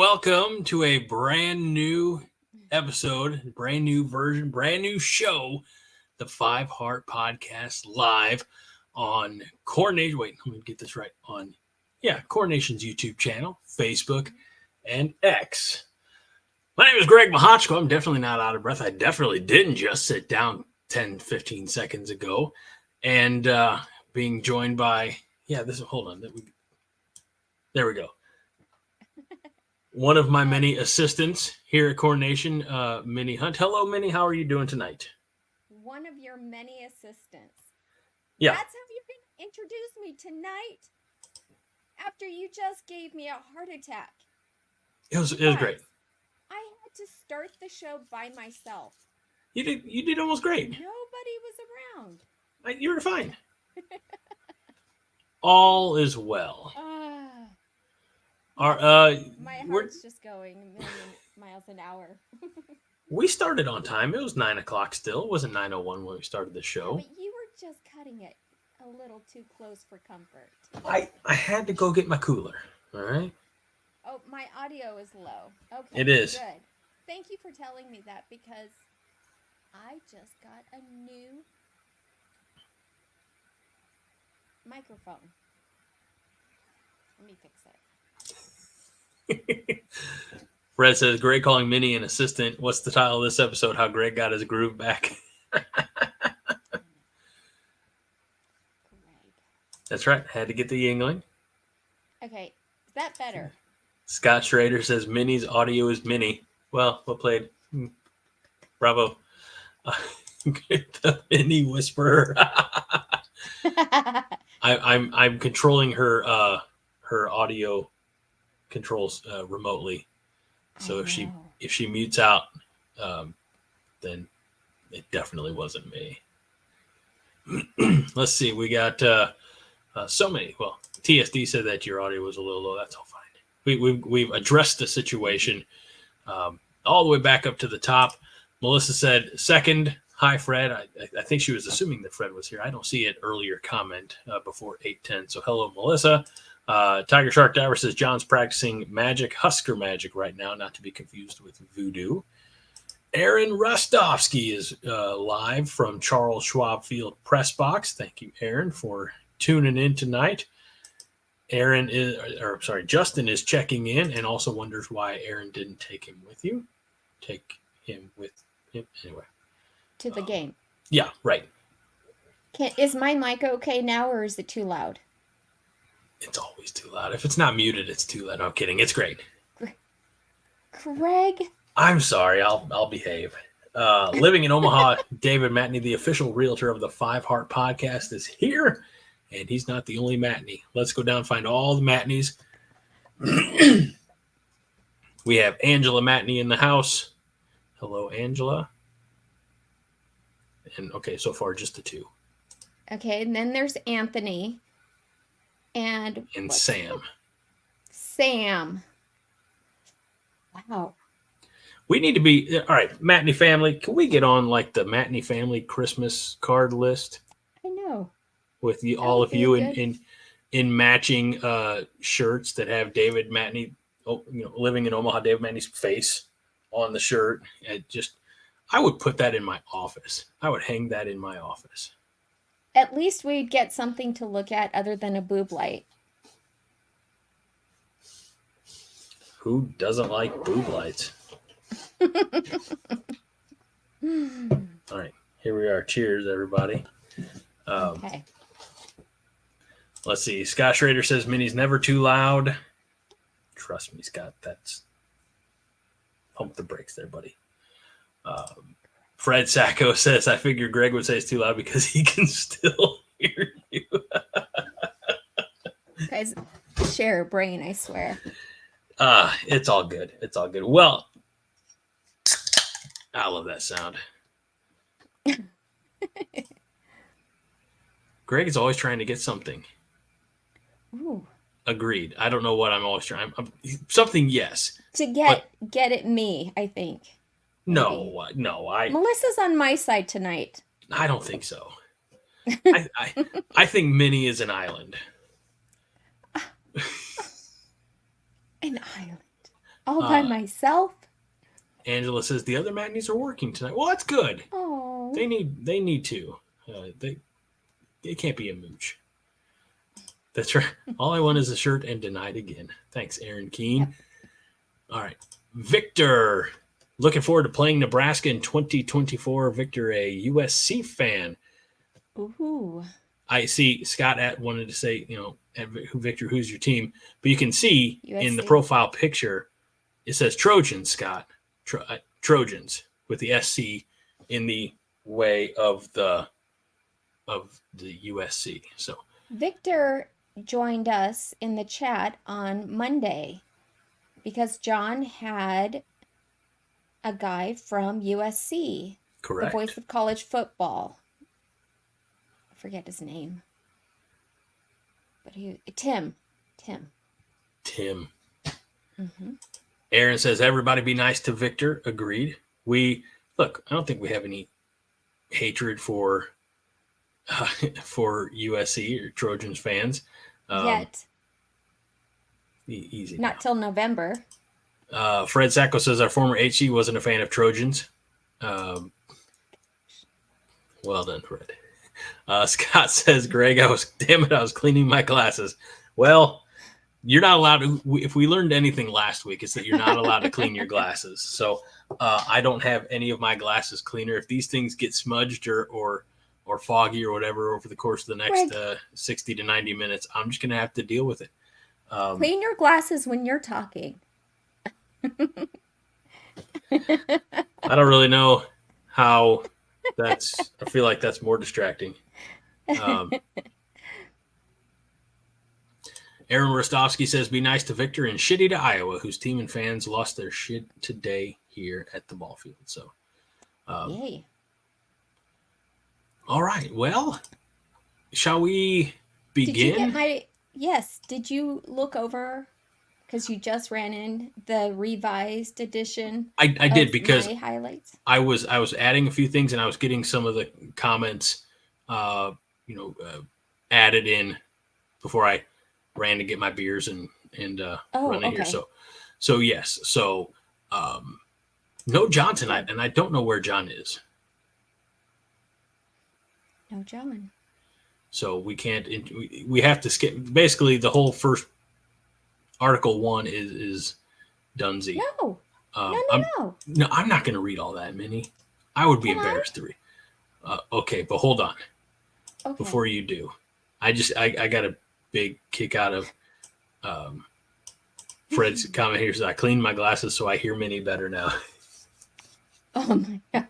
welcome to a brand new episode, brand new version, brand new show, the Five Heart Podcast live on Coronation. Wait, let me get this right. Coronation's YouTube channel, Facebook, and X. My name is Greg Mahachko. I'm definitely not out of breath. I definitely didn't just sit down 10, 15 seconds ago. And being joined by, hold on. There we go. One of my many assistants here at Coronation, Minnie Hunt. Hello, Minnie. How are you doing tonight? One of your many assistants. Yeah. That's how you can introduce me tonight after you just gave me a heart attack. It was great. I had to start the show by myself. You did almost great. Nobody was around. You were fine. All is well. My heart's just going a million miles an hour. We started on time. It was 9 o'clock still. It wasn't 9:01 when we started the show. But you were just cutting it a little too close for comfort. I had to go get my cooler. All right. Oh, my audio is low. Okay. It is. Good. Thank you for telling me that because I just got a new microphone. Let me fix it. Fred says, Greg calling Minnie an assistant. What's the title of this episode? How Greg got his groove back. That's right. Had to get the Yingling. Okay. Is that better? Scott Schrader says, Minnie's audio is Minnie. Well played. Bravo. The Minnie Whisperer. I'm controlling her audio controls remotely. So if she mutes out, then it definitely wasn't me. Let's see. We got so many. Well, TSD said that your audio was a little low. That's all fine. We've addressed the situation all the way back up to the top. Melissa said, second, hi, Fred. I think she was assuming that Fred was here. I don't see an earlier comment before 8:10. So hello, Melissa. Tiger Shark Diver says, John's practicing magic, Husker magic right now, not to be confused with voodoo. Aaron Rostovsky is live from Charles Schwab Field Press Box. Thank you, Aaron, for tuning in tonight. Justin is checking in and also wonders why Aaron didn't take him with him anyway. To the game. Yeah, right. Is my mic okay now or is it too loud? It's always too loud. If it's not muted, it's too loud. No, I'm kidding. It's great. Greg? I'm sorry. I'll behave. Living in Omaha, David Matney, the official realtor of the Five Heart Podcast, is here. And he's not the only Matney. Let's go down and find all the Matneys. We have Angela Matney in the house. Hello, Angela. And okay, so far just the two. Okay, and then there's Anthony. And Sam. Sam. Wow. We need to be, all right, Matney family. Can we get on like the Matney family Christmas card list? I know. With all of you in matching shirts that have David Matney, living in Omaha, David Matney's face on the shirt. I would put that in my office. I would hang that in my office. At least we'd get something to look at other than a boob light. Who doesn't like boob lights? All right, here we are. Cheers, everybody. Okay. Let's see. Scott Schrader says Minnie's never too loud. Trust me, Scott. That's pump the brakes there, buddy. Fred Sacco says, I figured Greg would say it's too loud because he can still hear you. Guys, share a brain, I swear. It's all good. It's all good. Well, I love that sound. Greg is always trying to get something. Ooh. Agreed. I don't know what I'm always trying. Something, yes. To get it me, I think. No. Melissa's on my side tonight. I don't think so. I think Minnie is an island. An island. All by myself? Angela says the other matinees are working tonight. Well, that's good. Oh. They need to. They can't be a mooch. That's right. All I want is a shirt and denied again. Thanks, Aaron Keene. Yep. All right. Victor, looking forward to playing Nebraska in 2024. Victor, a USC fan. Ooh. I see Scott wanted to say, Victor, who's your team? But you can see USC. in the profile picture, it says Trojans, Scott. Trojans with the SC in the way of the USC. So Victor joined us in the chat on Monday because John had a guy from USC, correct. the voice of college football. I forget his name, but Tim. Mm-hmm. Aaron says everybody be nice to Victor. Agreed. I don't think we have any hatred for USC or Trojans fans. Yet. Easy. Not till November. Fred Sacco says our former HC wasn't a fan of Trojans. Well done, Fred. Scott says, Greg, I was cleaning my glasses. Well, you're not allowed to. If we learned anything last week, it's that you're not allowed to clean your glasses. So I don't have any of my glasses cleaner. If these things get smudged or foggy or whatever over the course of the next 60 to 90 minutes, I'm just going to have to deal with it. Clean your glasses when you're talking. I don't really know how I feel like that's more distracting. Aaron Rostovsky says, be nice to Victor and shitty to Iowa, whose team and fans lost their shit today here at the ball field. So, yay. All right. Well, shall we begin? Did you get yes. Did you look over, because you just ran in the revised edition? I did, because my highlights. I was adding a few things, and I was getting some of the comments, added in before I ran to get my beers and run in here. So yes. So no John tonight, and I don't know where John is. No John. So we can't. We have to skip. Basically, the whole first Article 1 is Dunsey. No. No, I'm not going to read all that, Minnie. I would be embarrassed to read. Okay, but hold on. Okay. Before you do, I got a big kick out of Fred's comment here. Says, I cleaned my glasses so I hear Minnie better now. Oh my God.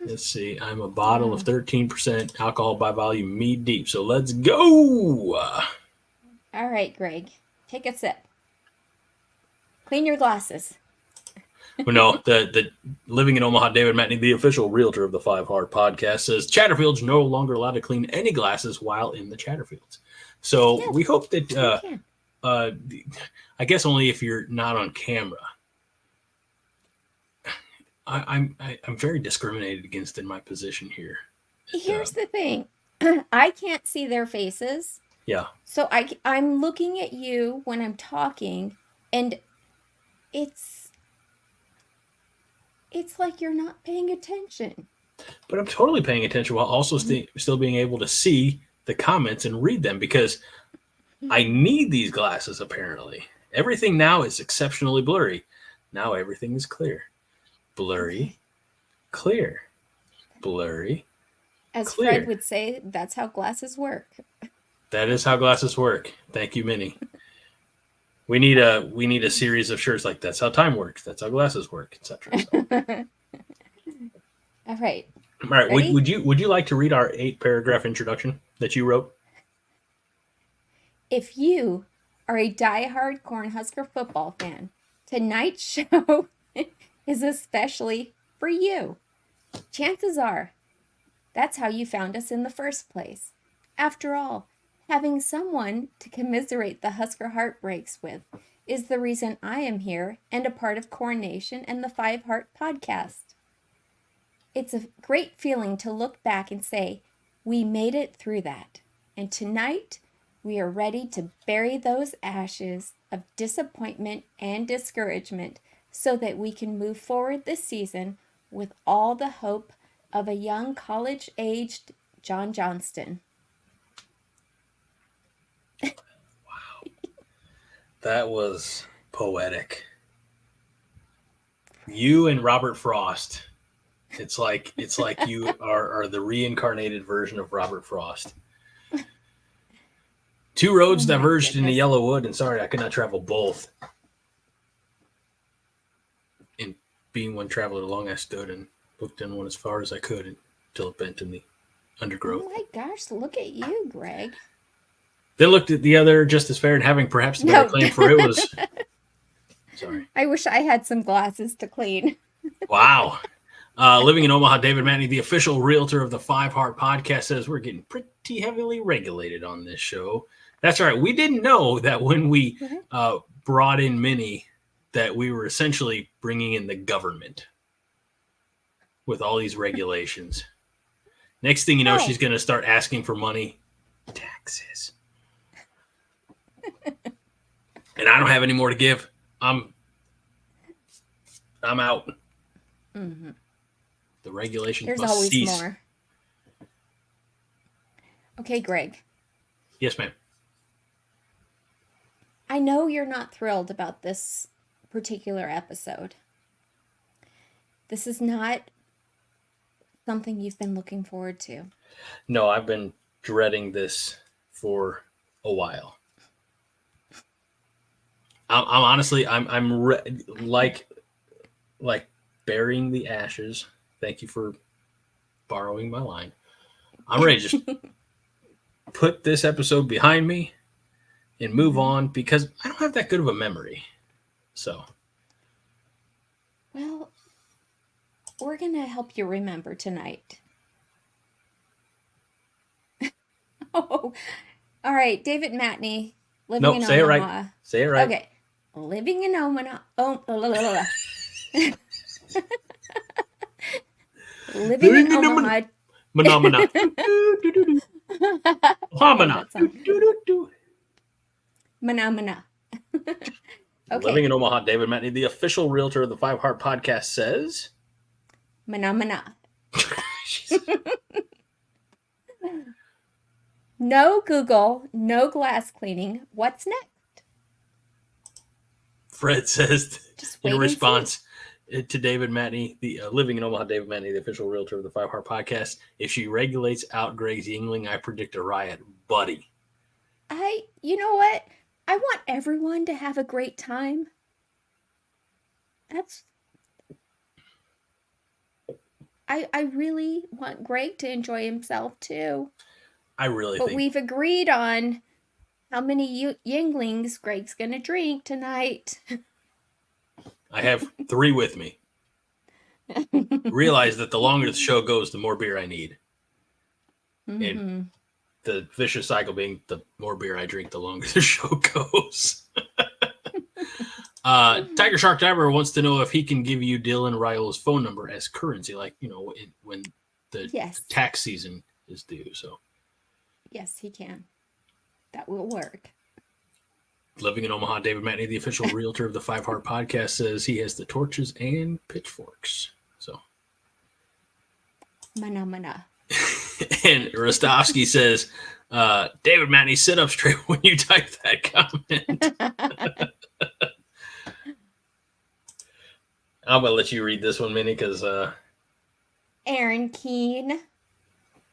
Let's see. I'm a bottle of 13% alcohol by volume mead deep. So let's go. All right, Greg. Take a sip. Clean your glasses. Well, no, the Living in Omaha David Matney, the official realtor of the 5 Heart podcast, says Chatterfield's no longer allowed to clean any glasses while in the Chatterfields. So yes, we hope that I guess only if you're not on camera. I'm very discriminated against in my position here. Here's the thing. I can't see their faces. Yeah. So I'm looking at you when I'm talking, and it's like you're not paying attention. But I'm totally paying attention while also still being able to see the comments and read them, because I need these glasses, apparently. Everything now is exceptionally blurry. Now everything is clear. Blurry, clear, blurry, as clear. Fred would say, that's how glasses work. That is how glasses work. Thank you, Minnie. We need a series of shirts like that's how time works, that's how glasses work, etc. So. All right. All right. Would you like to read our 8-paragraph introduction that you wrote? If you are a diehard Cornhusker football fan, tonight's show is especially for you. Chances are that's how you found us in the first place. After all, having someone to commiserate the Husker heartbreaks with is the reason I am here and a part of Corn Nation and the 5 Heart podcast. It's a great feeling to look back and say, we made it through that. And tonight, we are ready to bury those ashes of disappointment and discouragement so that we can move forward this season with all the hope of a young college-aged John Johnston. That was poetic. You and Robert Frost. It's like you are the reincarnated version of Robert Frost. Two roads diverged in the Yellow Wood, and sorry, I could not travel both. And being one traveler along, I stood and looked in one as far as I could until it bent in the undergrowth. Oh my gosh, look at you, Greg. Then looked at the other just as fair, and having perhaps the better claim, for it was... Sorry. I wish I had some glasses to clean. Wow. Living in Omaha, David Matney, the official realtor of the Five Heart Podcast, says we're getting pretty heavily regulated on this show. That's right. We didn't know that when we brought in Minnie, that we were essentially bringing in the government with all these regulations. Next thing you know, she's going to start asking for money. Taxes. And I don't have any more to give. I'm out. Mm-hmm. The regulation There's must always cease. more. Okay, Greg. Yes, ma'am. I know you're not thrilled about this particular episode. This is not something you've been looking forward to. No, I've been dreading this for a while. I'm honestly, like burying the ashes. Thank you for borrowing my line. I'm ready to just put this episode behind me and move on because I don't have that good of a memory. So. Well, we're going to help you remember tonight. Oh, all right. David Matney, living in Omaha. Say it right. Say it right. Okay. Living in Omaha. Living in Omaha. Phenomena. Phenomena. Okay. Living in Omaha, David Matney, the official realtor of the Five Heart Podcast, says... Phenomena. No Google, no glass cleaning. What's next? Fred says in response see. to David Matney, the Living in Omaha, David Matney, the official realtor of the Five Heart Podcast, if she regulates out Greg's Yingling, I predict a riot. Buddy. You know what? I want everyone to have a great time. I really want Greg to enjoy himself too. But we've agreed on how many Yinglings Greg's going to drink tonight. I have 3 with me. Realize that the longer the show goes, the more beer I need. Mm-hmm. And the vicious cycle being the more beer I drink, the longer the show goes. Tiger Shark Diver wants to know if he can give you Dylan Ryle's phone number as currency, like, when the tax season is due. So, yes, he can. That will work. Living in Omaha, David Matney, the official realtor of the Five Heart Podcast, says he has the torches and pitchforks. So, Mana. And Rostovsky says, David Matney, sit up straight when you type that comment. I'm going to let you read this one, Minnie, because... Aaron Keene.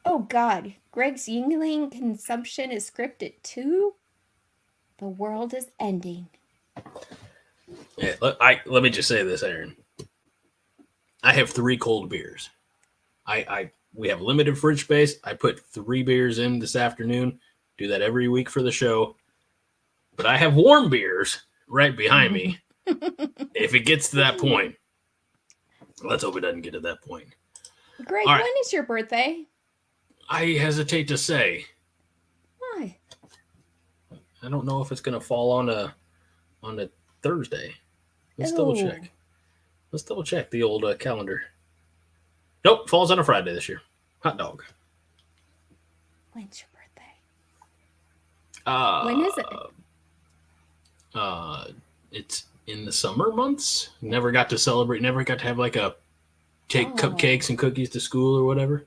Oh, God. Greg's Yingling consumption is scripted too? The world is ending. Yeah, let me just say this, Aaron. I have 3 cold beers. We have limited fridge space. I put 3 beers in this afternoon. Do that every week for the show. But I have warm beers right behind me. If it gets to that point, let's hope it doesn't get to that point. Greg, when is your birthday? I hesitate to say. Why? I don't know if it's going to fall on a Thursday. Let's double check. Let's double check the old calendar. Nope, falls on a Friday this year. Hot dog. When's your birthday? When is it? It's in the summer months. Never got to celebrate. Never got to have like a take cupcakes and cookies to school or whatever.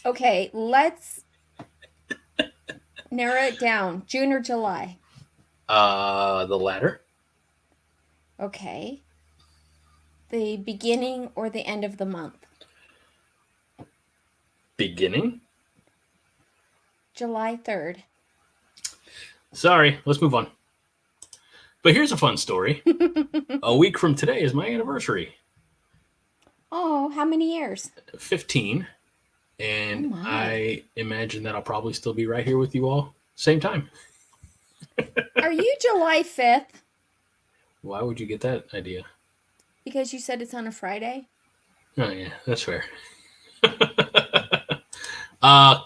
Okay, let's narrow it down. June or July? The latter. Okay. The beginning or the end of the month? Beginning. July 3rd. Sorry, let's move on. But here's a fun story. A week from today is my anniversary. Oh, how many years? 15. And I imagine that I'll probably still be right here with you all same time. Are you July 5th? Why would you get that idea? Because you said it's on a Friday? Oh, yeah, that's fair.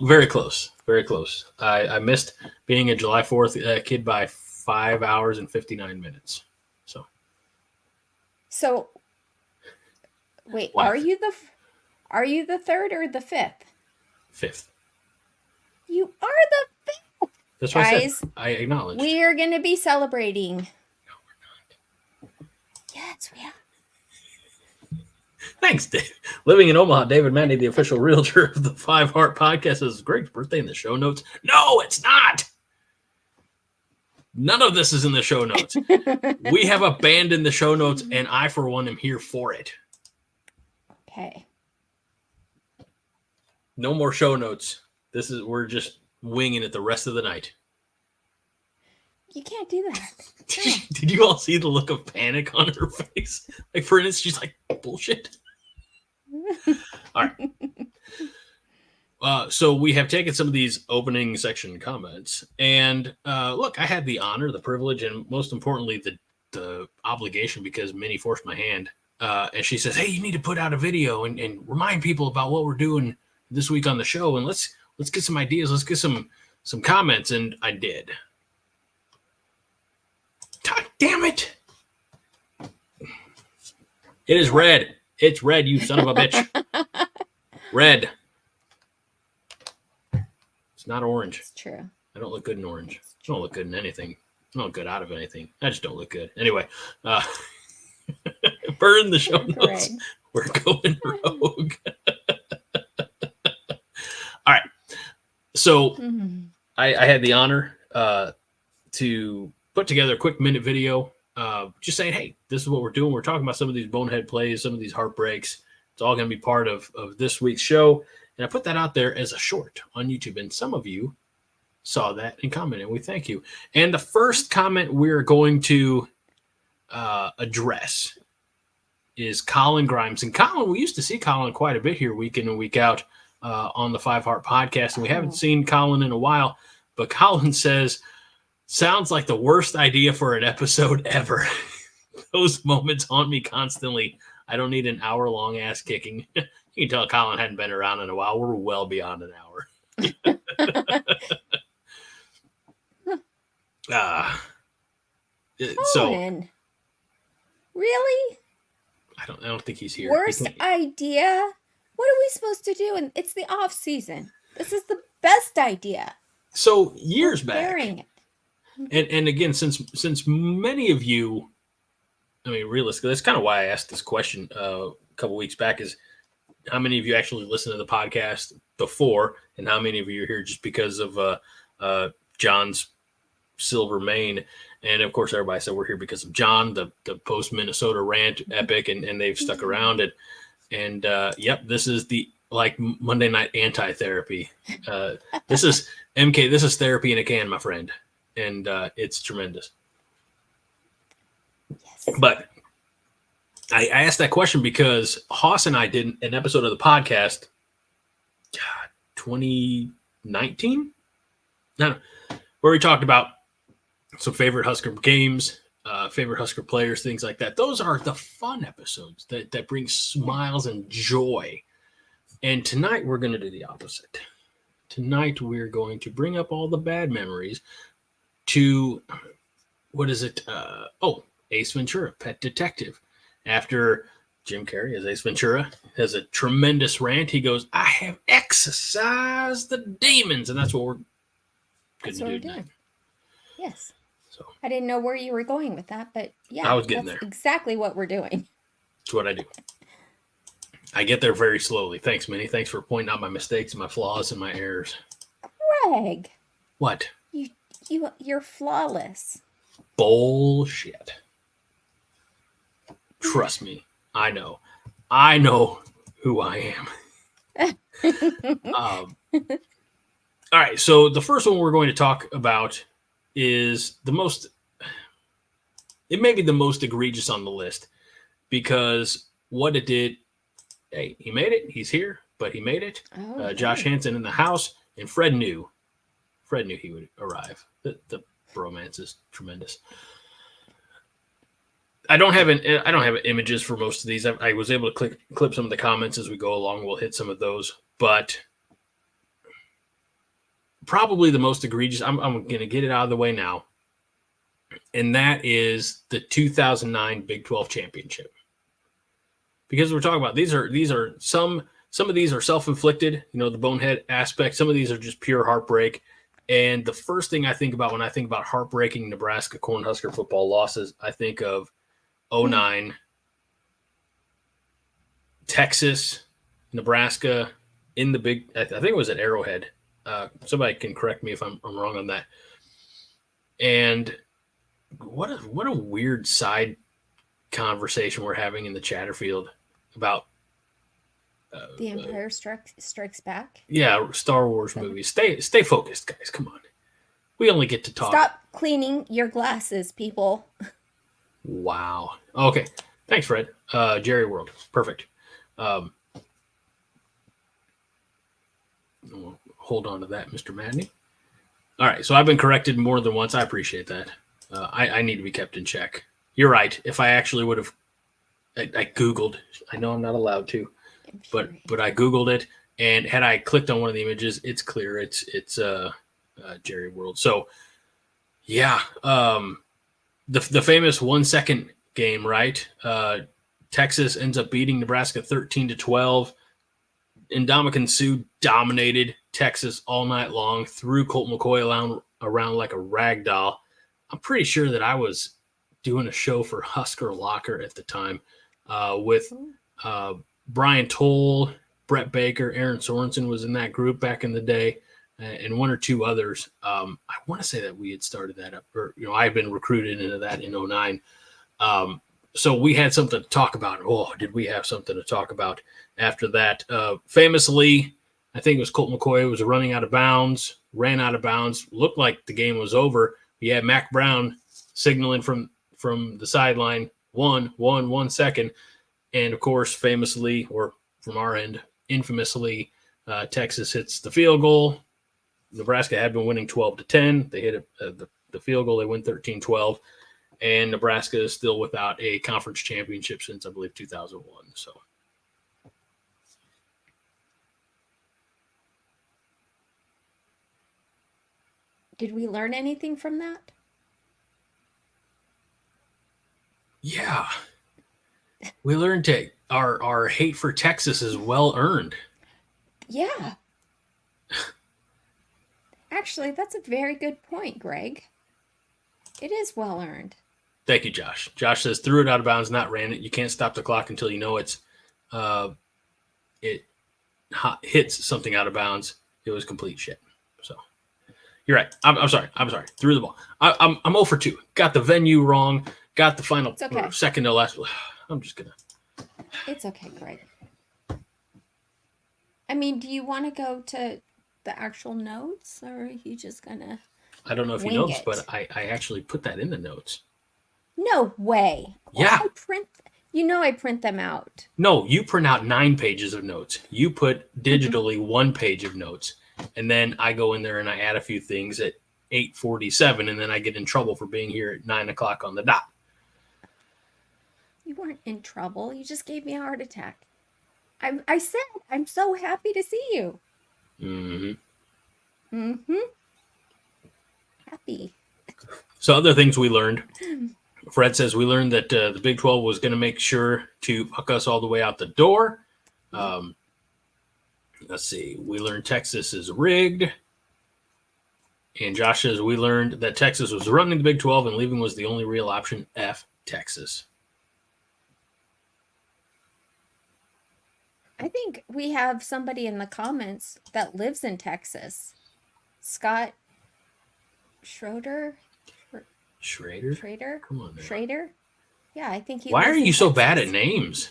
Very close. Very close. I missed being a July 4th kid by 5 hours and 59 minutes. So, wait, Why? are you the 3rd or the 5th? 5th. You are the 5th. That's what Guys, I acknowledge. We are going to be celebrating. No, we're not. Yes, we are. Thanks, Dave. Living in Omaha, David Manny, the official realtor of the Five Heart Podcast, is Greg's birthday in the show notes. No, it's not. None of this is in the show notes. We have abandoned the show notes, and I, for one, am here for it. Okay. No more show notes. We're just winging it the rest of the night. You can't do that. Did you all see the look of panic on her face? Like, for instance, she's like, bullshit. All right. So we have taken some of these opening section comments. And look, I had the honor, the privilege, and most importantly, the obligation, because Minnie forced my hand. And she says, hey, you need to put out a video and remind people about what we're doing this week on the show. And let's get some ideas. Let's get some comments. And I did. God damn it. It is red. It's red, you son of a bitch. Red. It's not orange. It's true. I don't look good in orange. I don't look good in anything. I don't look good out of anything. I just don't look good. Anyway, burn the show notes. We're going rogue. All right. So I had the honor to put together a quick minute video just saying, hey, this is what we're doing. We're talking about some of these bonehead plays, some of these heartbreaks. It's all going to be part of this week's show. And I put that out there as a short on YouTube. And some of you saw that and commented. We thank you. And the first comment we're going to address is Colin Grimes. And Colin, we used to see Colin quite a bit here week in and week out on the Five Heart Podcast. And we haven't seen Colin in a while. But Colin says, sounds like the worst idea for an episode ever. Those moments haunt me constantly. I don't need an hour-long ass kicking. You can tell Colin hadn't been around in a while. We're well beyond an hour. Colin. Really? I don't think he's here. Worst idea? What are we supposed to do? And it's the off season. This is the best idea. So years back, it. and again, since many of you, I mean, realistically, that's kind of why I asked this question a couple weeks back, is how many of you actually listened to the podcast before, and how many of you are here just because of John's silver mane? And of course, everybody said we're here because of John, the post Minnesota rant epic, and they've stuck around it. And yep, this is the Monday night anti-therapy. This is MK. This is therapy in a can, my friend, and it's tremendous. Yes. But I asked that question because Haas and I did an episode of the podcast, 2019, where we talked about some favorite Husker games, favorite Husker players, things like that. Those are the fun episodes that bring smiles and joy. And tonight we're going to do the opposite. Tonight we're going to bring up all the bad memories to, what is it? Ace Ventura, Pet Detective. After Jim Carrey as Ace Ventura has a tremendous rant, he goes, I have exorcised the demons. And that's what we're going to do tonight. Yes. So I didn't know where you were going with that, but yeah, I was getting that's there. exactly what we're doing. It's what I do. I get there very slowly. Thanks, Minnie. Thanks for pointing out my mistakes, my flaws, and my errors. Greg, What? you're flawless. Bullshit. Trust me. I know. I know who I am. All right. So the first one we're going to talk about is it may be the most egregious on the list because what it did, hey, he made it. He's here, but he made it. Oh, Josh hey. Hansen in the house, and Fred knew he would arrive. The bromance is tremendous. I don't have images for most of these. I was able to clip some of the comments as we go along. We'll hit some of those, but probably the most egregious. I'm going to get it out of the way now, and that is the 2009 Big 12 championship. Because we're talking about these are some of these are self-inflicted. You know, the bonehead aspect. Some of these are just pure heartbreak. And the first thing I think about when I think about heartbreaking Nebraska Cornhusker football losses, I think of 09, Texas, Nebraska in the big. I think it was at Arrowhead. Somebody can correct me if I'm wrong on that. And what a weird side conversation we're having in the Chatterfield about The Empire Strikes Back. Yeah, Star Wars movies. Stay focused, guys. Come on. We only get to talk. Stop cleaning your glasses, people. Wow. Okay. Thanks, Fred. Jerry World. Perfect. Hold on to that, Mr. Madney. All right. So I've been corrected more than once. I appreciate that. I need to be kept in check. You're right. If I actually would have, I Googled. I know I'm not allowed to, but I Googled it, and had I clicked on one of the images, it's clear. It's Jerry World. So yeah, the famous 1 second game, right? Texas ends up beating Nebraska 13-12. Ndamukong Suh dominated Texas all night long, threw Colt McCoy around like a rag doll. I'm pretty sure that I was doing a show for Husker Locker at the time with Brian Toll, Brett Baker, Aaron Sorensen was in that group back in the day, and one or two others. I want to say that we had started that up, or I've been recruited into that in 09. So we had something to talk about. Oh, did we have something to talk about after that? Famously, I think it was Colt McCoy was ran out of bounds, looked like the game was over. We had Mac Brown signaling from the sideline, 1 second. And of course, famously, or from our end, infamously, Texas hits the field goal. Nebraska had been winning 12-10. They hit the field goal. They win 13-12. And Nebraska is still without a conference championship since, I believe, 2001. So, did we learn anything from that? yeah, we learned our hate for Texas is well earned. Yeah. Actually, that's a very good point, Greg. It is well earned. Thank you, Josh. Josh says, threw it out of bounds, not ran it. You can't stop the clock until you know it hits something out of bounds. It was complete shit. So you're right. I'm sorry. Threw the ball. I'm 0 for 2. Got the venue wrong. Got the final second to last. I'm just going to. It's okay, Greg. I mean, do you want to go to the actual notes, or are you just going to I don't know if you noticed, but I actually put that in the notes. No way. Yeah. I print them out. No, you print out 9 pages of notes. You put digitally 1 page of notes. And then I go in there and I add a few things at 8:47, and then I get in trouble for being here at 9 o'clock on the dot. You weren't in trouble. You just gave me a heart attack. I said, I'm so happy to see you. Happy. So other things we learned. Fred says we learned that the Big 12 was going to make sure to hook us all the way out the door. Let's see. We learned Texas is rigged. And Josh says, we learned that Texas was running the Big 12 and leaving was the only real option. F, Texas. I think we have somebody in the comments that lives in Texas. Scott Schroeder? Schrader? Come on now. Schrader? Yeah, I think he Why lives are you in so Texas. bad at names?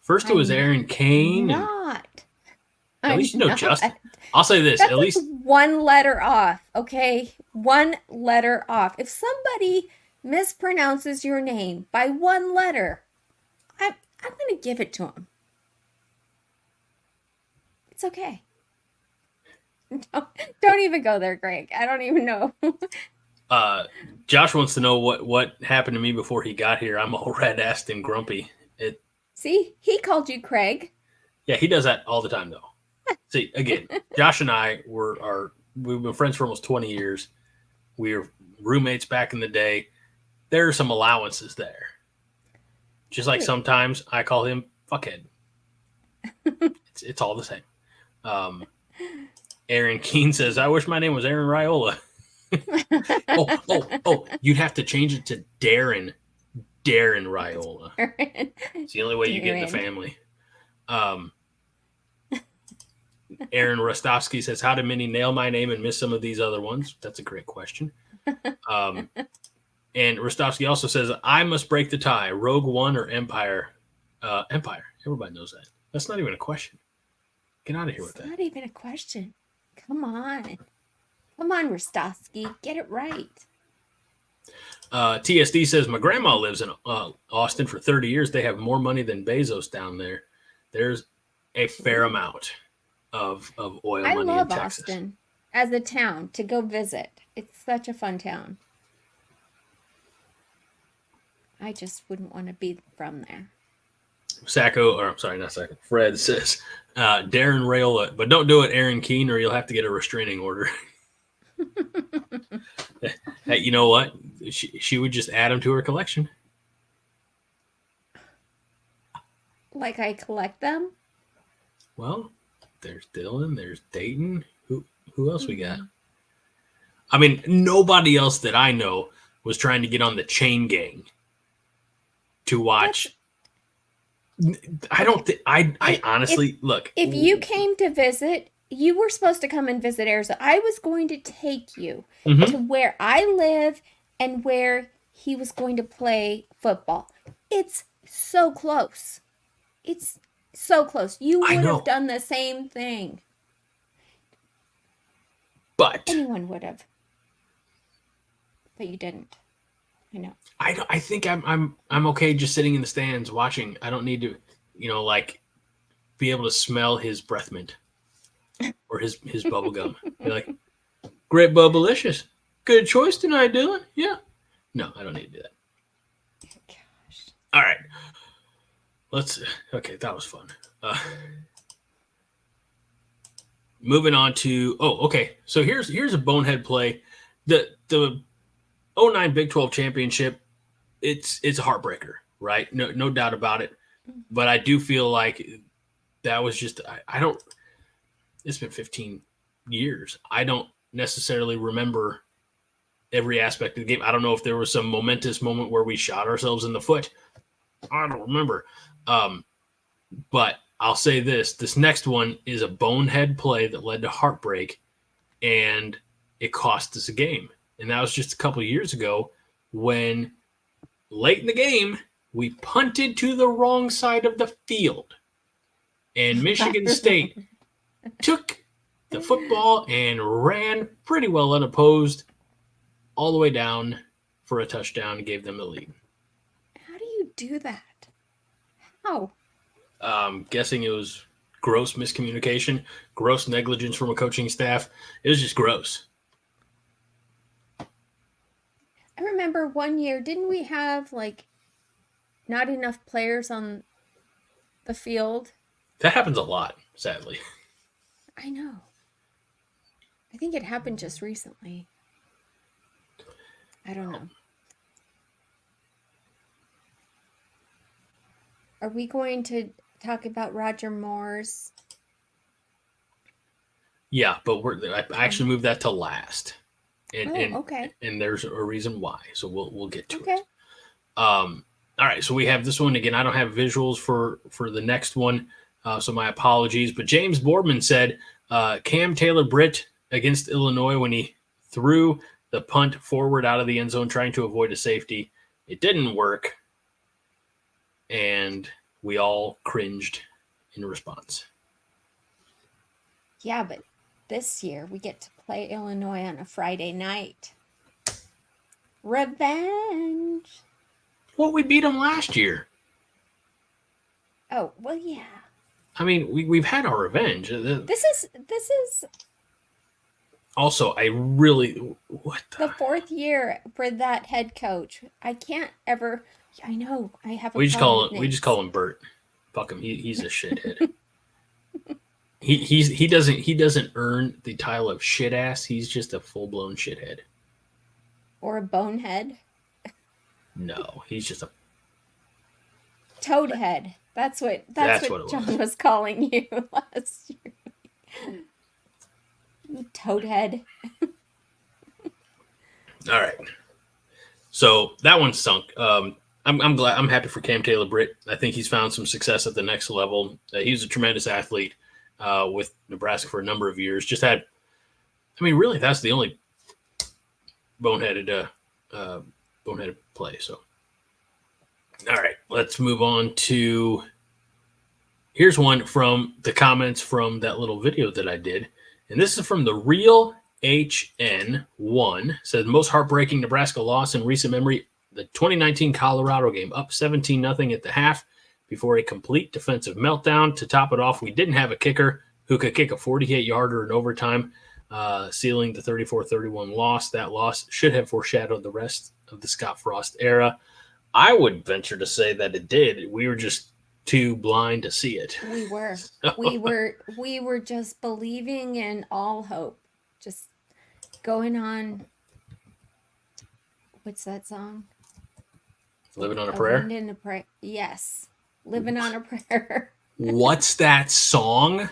First it was Aaron Kane. At least you know Justin. I'll say this. That's at least one letter off, okay? One letter off. If somebody mispronounces your name by one letter, I'm going to give it to him. It's okay. Don't even go there, Greg. I don't even know. Josh wants to know what happened to me before he got here. I'm all red-assed and grumpy. See, he called you Craig. Yeah, he does that all the time, though. See, again, Josh and I we've been friends for almost 20 years. We were roommates back in the day. There are some allowances there. Just like sometimes I call him fuckhead. It's all the same. Aaron Keene says, I wish my name was Aaron Raiola. Oh, you'd have to change it to Darren Raiola. It's the only way you get in the family. Aaron Rostovsky says, how did Minnie nail my name and miss some of these other ones? That's a great question. And Rostovsky also says, I must break the tie. Rogue One or Empire? Empire. Everybody knows that. That's not even a question. Get out of here with that. Not even a question. Come on, Rostovsky. Get it right. TSD says, my grandma lives in Austin for 30 years. They have more money than Bezos down there. There's a fair amount of oil money in Texas. I love Austin as a town to go visit. It's such a fun town. I just wouldn't want to be from there. Fred says, Darren Raiola, but don't do it, Aaron Keene, or you'll have to get a restraining order. Hey, you know what? She would just add them to her collection. Like I collect them? Well, there's Dylan, there's Dayton. Who else we got? I mean, nobody else that I know was trying to get on the Chain Gang to watch. I don't think I honestly look. If you came to visit, you were supposed to come and visit Arizona. I was going to take you to where I live and where he was going to play football. It's so close. It's so close. You would have done the same thing. But anyone would have. But you didn't. I know. I think I'm okay just sitting in the stands watching. I don't need to, be able to smell his breath mint or his bubble gum. Be like, great bubblicious. Good choice tonight, Dylan. Yeah. No, I don't need to do that. Gosh. All right. Okay, that was fun. Moving on to, okay. So here's a bonehead play. The 09 Big 12 championship, it's a heartbreaker, right? No doubt about it. But I do feel like that was just, it's been 15 years. I don't necessarily remember every aspect of the game. I don't know if there was some momentous moment where we shot ourselves in the foot. I don't remember. But I'll say this next one is a bonehead play that led to heartbreak, and it cost us a game. And that was just a couple of years ago when late in the game, we punted to the wrong side of the field. And Michigan State took the football and ran pretty well unopposed all the way down for a touchdown and gave them the lead. How do you do that? How? Guessing it was gross miscommunication, gross negligence from a coaching staff. It was just gross. I remember one year, didn't we have not enough players on the field? That happens a lot, sadly. I know. I think it happened just recently. I don't know. Are we going to talk about Roger Moore's? Yeah, but I actually moved that to last. Okay. and there's a reason why. So we'll get to Okay. it. All right, so we have this one again. I don't have visuals for the next one, so my apologies. But James Boardman said Cam Taylor-Britt against Illinois when he threw the punt forward out of the end zone trying to avoid a safety. It didn't work, and we all cringed in response. Yeah, but this year we get to play Illinois on a Friday night. Revenge. Well, we beat them last year. Oh, well, yeah. I mean, we've had our revenge. This is Also, I really the fourth year for that head coach. I can't ever. I know I have. We just call him Bert. Fuck him. He's a shithead. he doesn't earn the title of shit ass. He's just a full blown shithead. Or a bonehead. No, he's just a toadhead. That's what John was calling you last year. You toadhead. All right. So that one sunk. I'm glad. I'm happy for Cam Taylor-Britt. I think he's found some success at the next level. He was a tremendous athlete with Nebraska for a number of years. Just had, I mean, really, that's the only boneheaded play. So, all right, let's move on to. Here's one from the comments from that little video that I did, and this is from the Real HN1. Says most heartbreaking Nebraska loss in recent memory. The 2019 Colorado game, up 17-0 at the half before a complete defensive meltdown. To top it off, we didn't have a kicker who could kick a 48-yarder in overtime, sealing the 34-31 loss. That loss should have foreshadowed the rest of the Scott Frost era. I would venture to say that it did. We were just too blind to see it. We were. We were just believing in all hope. Just going on. What's that song? Living on a Prayer? Yes. Living on a Prayer. What's that song?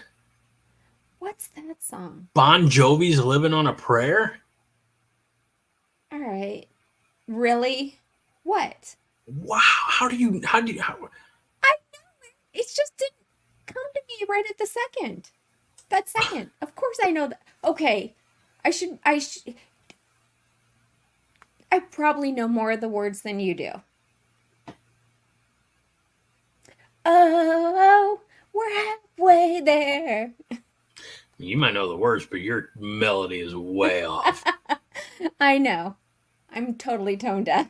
What's that song? Bon Jovi's Living on a Prayer? All right. Really? What? Wow. How do you I know it. It just didn't come to me right at the second. That second. Of course I know that. Okay. I probably know more of the words than you do. Oh, we're halfway there. You might know the words, but your melody is way off. I know. I'm totally tone deaf.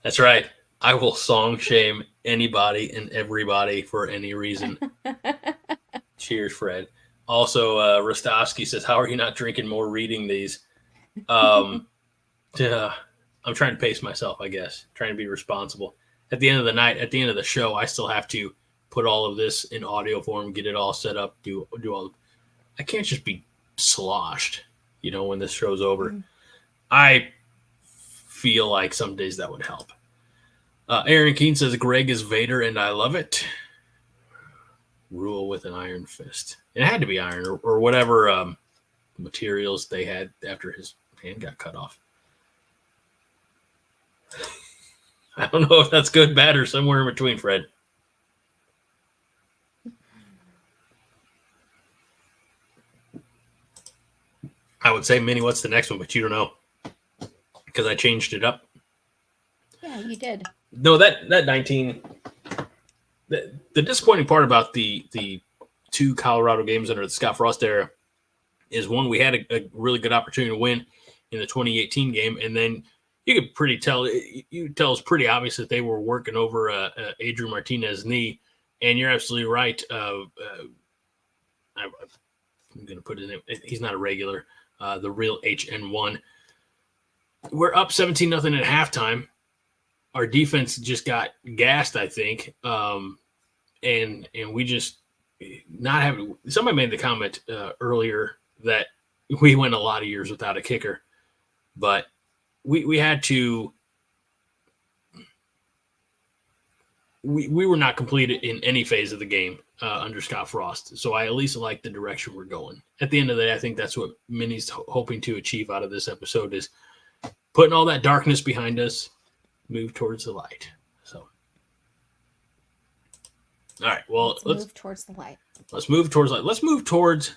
That's right. I will song shame anybody and everybody for any reason. Cheers, Fred. Also, Rostovsky says, how are you not drinking more reading these? I'm trying to pace myself, I guess. Trying to be responsible. At the end of the night, at the end of the show, I still have to put all of this in audio form, get it all set up, do all. I can't just be sloshed, when this show's over. Mm-hmm. I feel like some days that would help. Aaron Keene says, Greg is Vader, and I love it. Rule with an iron fist. It had to be iron or whatever materials they had after his hand got cut off. I don't know if that's good, bad, or somewhere in between, Fred. I would say, Minnie, what's the next one? But you don't know because I changed it up. Yeah, you did. No, that 19. The disappointing part about the two Colorado games under the Scott Frost era is, one, we had a really good opportunity to win in the 2018 game, and then you could tell it's pretty obvious that they were working over Adrian Martinez's knee, and you're absolutely right. I'm going to put his name. He's not a regular. The Real HN1. We're up 17-0 at halftime. Our defense just got gassed, I think, and we just not having. Somebody made the comment earlier that we went a lot of years without a kicker, but we had to we were not completed in any phase of the game under Scott Frost. So I at least like the direction we're going. At the end of the day, I think that's what Minnie's hoping to achieve out of this episode is putting all that darkness behind us, move towards the light. So, all right. Well, let's move towards the light. Let's move towards light. Let's move towards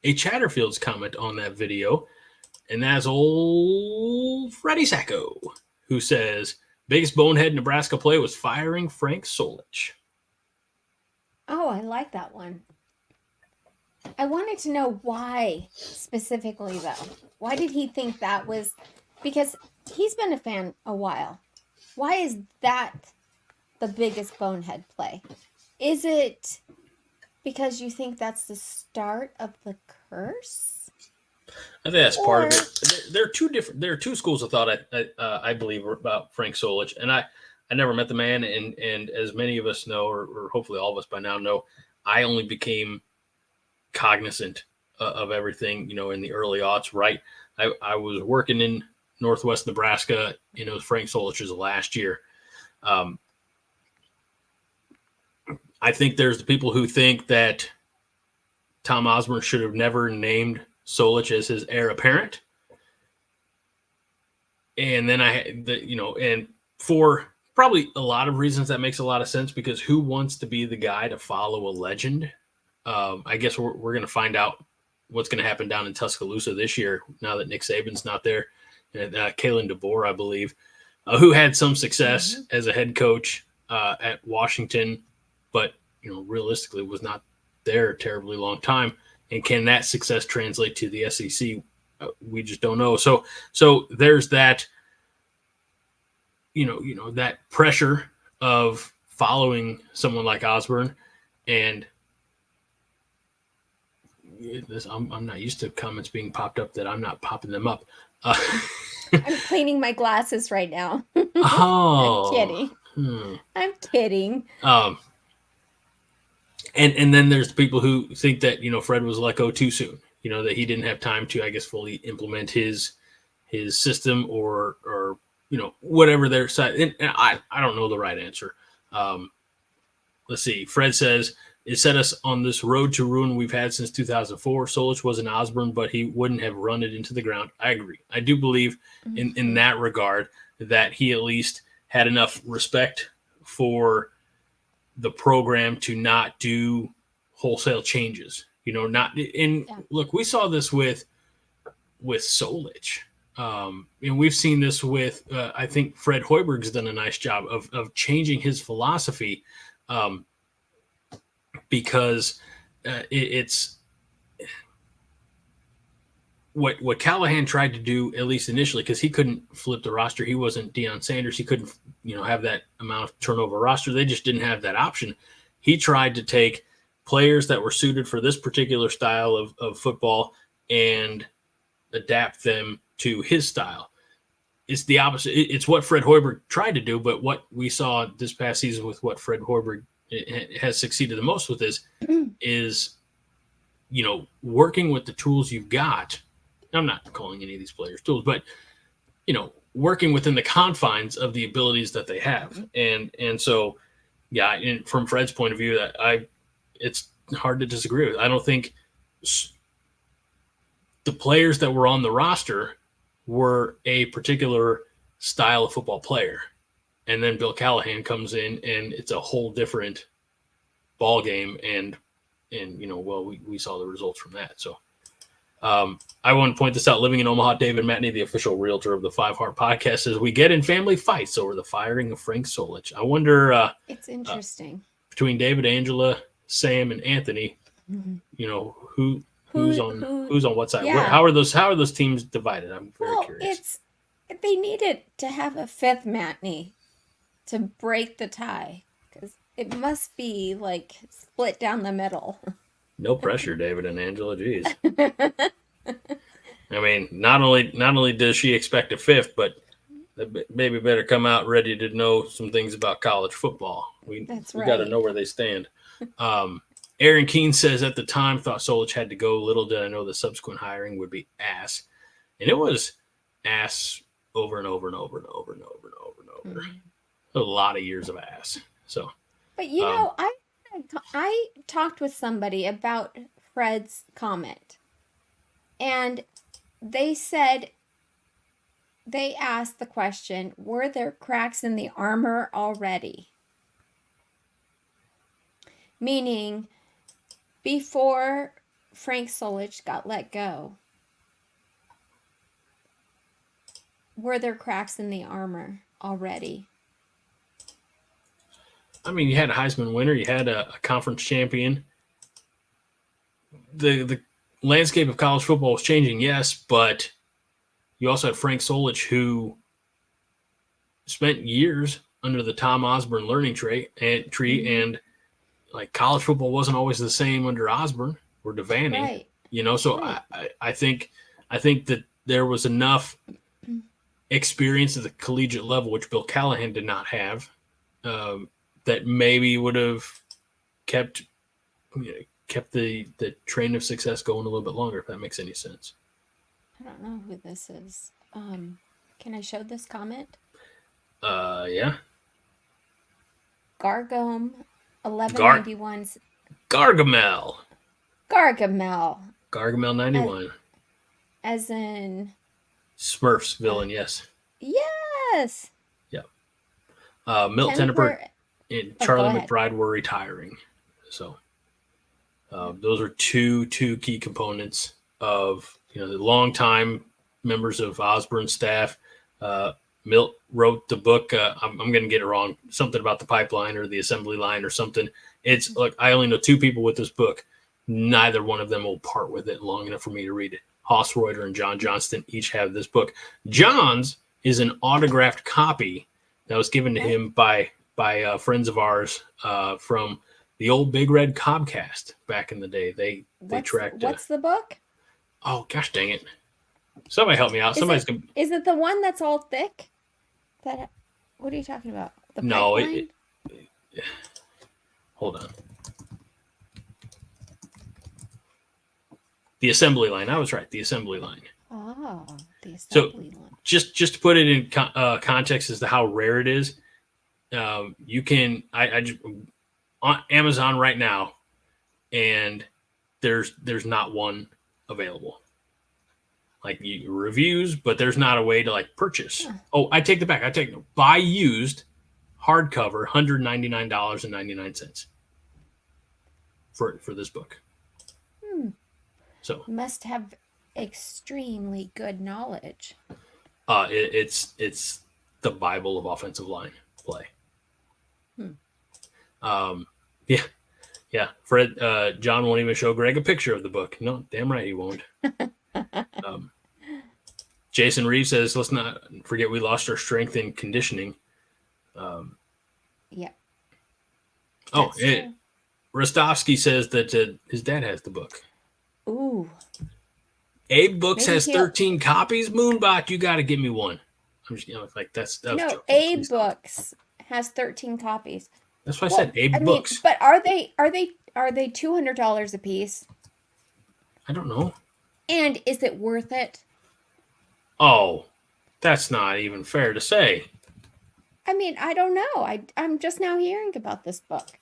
a Chatterfield's comment on that video. And that's old Freddie Sacco, who says, biggest bonehead Nebraska play was firing Frank Solich. Oh, I like that one. I wanted to know why specifically, though. Why did he think that was... Because he's been a fan a while. Why is that the biggest bonehead play? Is it because you think that's the start of the curse? I think that's part of it. There are two schools of thought. I believe about Frank Solich, and I never met the man, and as many of us know, or hopefully all of us by now know, I only became cognizant of everything, in the early aughts. Right, I was working in Northwest Nebraska, it was Frank Solich's last year. I think there's the people who think that Tom Osborne should have never named Solich as his heir apparent. And then and for probably a lot of reasons that makes a lot of sense, because who wants to be the guy to follow a legend? I guess we're going to find out what's going to happen down in Tuscaloosa this year now that Nick Saban's not there. And Kalen DeBoer, I believe, who had some success as a head coach at Washington, but realistically was not there a terribly long time. And can that success translate to the SEC? We just don't know. So there's that, that pressure of following someone like Osborne. And I'm not used to comments being popped up that I'm not popping them up. I'm cleaning my glasses right now. Oh, I'm kidding. I'm kidding. And then there's people who think that, Fred was let go too soon, that he didn't have time to, I guess, fully implement his system or whatever their side. And I don't know the right answer. Let's see. Fred says, it set us on this road to ruin we've had since 2004. Solich was an Osborne, but he wouldn't have run it into the ground. I agree. I do believe in that regard that he at least had enough respect for the program to not do wholesale changes. Look, we saw this with Solich. And we've seen this with, I think Fred Hoiberg's done a nice job of changing his philosophy. Because it's what Callahan tried to do, at least initially, because he couldn't flip the roster. He wasn't Deion Sanders. He couldn't, have that amount of turnover roster. They just didn't have that option. He tried to take players that were suited for this particular style of football and adapt them to his style. It's the opposite. It's what Fred Hoiberg tried to do, but what we saw this past season with what Fred Hoiberg has succeeded the most with is working with the tools you've got. I'm not calling any of these players tools, but working within the confines of the abilities that they have. And so, yeah, and from Fred's point of view, it's hard to disagree with. I don't think the players that were on the roster were a particular style of football player. And then Bill Callahan comes in, and it's a whole different ball game. And we saw the results from that. So I want to point this out. Living in Omaha, David Matney, the official realtor of the Five Heart Podcast, says we get in family fights over the firing of Frank Solich. I wonder. It's interesting between David, Angela, Sam, and Anthony. Who's on what side? Yeah. How are those teams divided? I'm very curious. They needed to have a fifth Matney to break the tie, because it must be like split down the middle. No pressure, David and Angela. Jeez. I mean, not only does she expect a fifth, but the baby better come out ready to know some things about college football. We got to know where they stand. Aaron Keene says, at the time, thought Solich had to go. Little did I know the subsequent hiring would be ass. And it was ass over and over and over and over and over and over and over. A lot of years of ass. So, But you know, I talked with somebody about Fred's comment, and they said they asked the question, were there cracks in the armor already? Meaning, before Frank Solich got let go, were there cracks in the armor already? I mean, you had a Heisman winner, you had a conference champion. The landscape of college football was changing, yes, but you also had Frank Solich, who spent years under the Tom Osborne learning tree, and like college football wasn't always the same under Osborne or Devaney, Right. So Right. I think that there was enough experience at the collegiate level, which Bill Callahan did not have, that maybe would have kept the train of success going a little bit longer, if that makes any sense. I don't know who this is. Can I show this comment? Yeah. Gargome 1191. Gargamel. Gargamel. Gargamel 91. As in Smurfs villain, yes. Yes. Yeah. Milt Tenneper and Charlie McBride were retiring. So those are two key components of the longtime members of Osborne's staff. Milt wrote the book. I'm going to get it wrong. Something about the pipeline or the assembly line or something. It's look, I only know two people with this book. Neither one of them will part with it long enough for me to read it. Hoss Reuter and John Johnston each have this book. John's is an autographed copy that was given to him by friends of ours from the old Big Red Cobcast back in the day. They tracked. What's the book? Oh gosh, dang it! Somebody help me out. Is it the one that's all thick? What are you talking about? The pipeline? Hold on. The assembly line. I was right. The assembly line. Oh, the assembly line. Just to put it in context as to how rare it is, you can I just on Amazon right now, and there's not one available. Like reviews, but there's not a way to like purchase. Huh. Oh, I take it back. Buy used hardcover, $199.99 for this book. So must have extremely good knowledge. It's the Bible of offensive line play. Yeah. Fred, John won't even show Greg a picture of the book. No, damn right he won't. Jason Reeves says, let's not forget we lost our strength and conditioning. Yeah. Oh, Rostovsky says that his dad has the book. Ooh. Abe Books has 13 copies. Moonbot, you got to give me one. I'm just like that was Abe Books has 13 copies. That's what I said. Abe Books. But are they $200 a piece? I don't know. And is it worth it? Oh, that's not even fair to say. I mean, I don't know. I'm just now hearing about this book.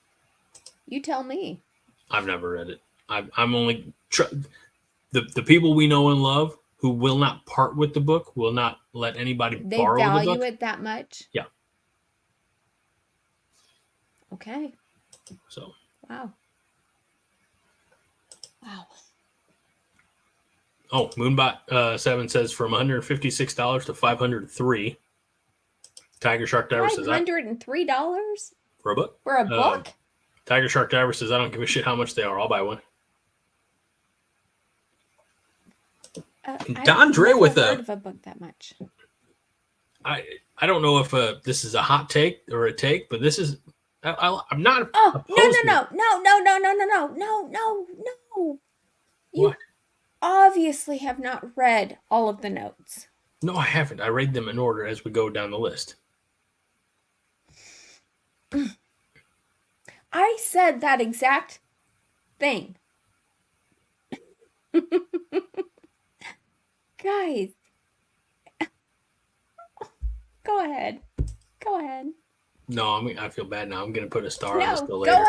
You tell me. I've never read it. I'm only the people we know and love who will not part with the book, will not let anybody borrow the book. They value it that much? Yeah. Okay. So. Wow. Oh, Moonbot 7 says from $156 to $503. Tiger Shark Diver says $503 for a book. For a book. Tiger Shark Diver says I don't give a shit how much they are. I'll buy one. Don Dre with heard of a book that much. I don't know if this is a hot take or a take, but this is I'm not. Oh no! You what? Obviously have not read all of the notes. No, I haven't. I read them in order as we go down the list. I said that exact thing. Guys. Go ahead. No, I feel bad now. I'm going to put a star on this No, till go later. ahead.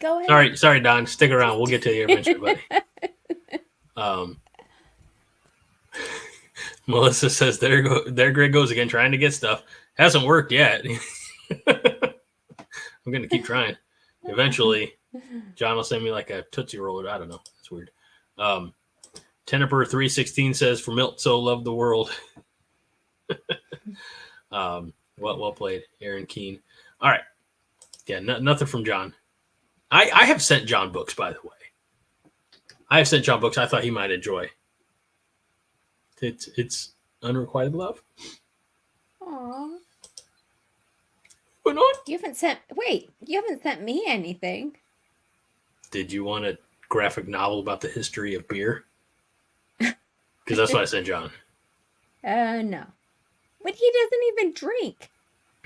Go ahead. Sorry, Don. Stick around. We'll get to you eventually, buddy. Melissa says, there Greg goes again, trying to get stuff. Hasn't worked yet. I'm going to keep trying. Eventually, John will send me like a Tootsie Roll. I don't know. That's weird. Tenniper316 says, for Milt, so love the world. Well played, Aaron Keene. All right. Yeah, nothing from John. I have sent John books, by the way. I have sent John books I thought he might enjoy. It's Unrequited Love. Aww. What not? You haven't sent me anything. Did you want a graphic novel about the history of beer? Because that's what I sent John. No. But he doesn't even drink.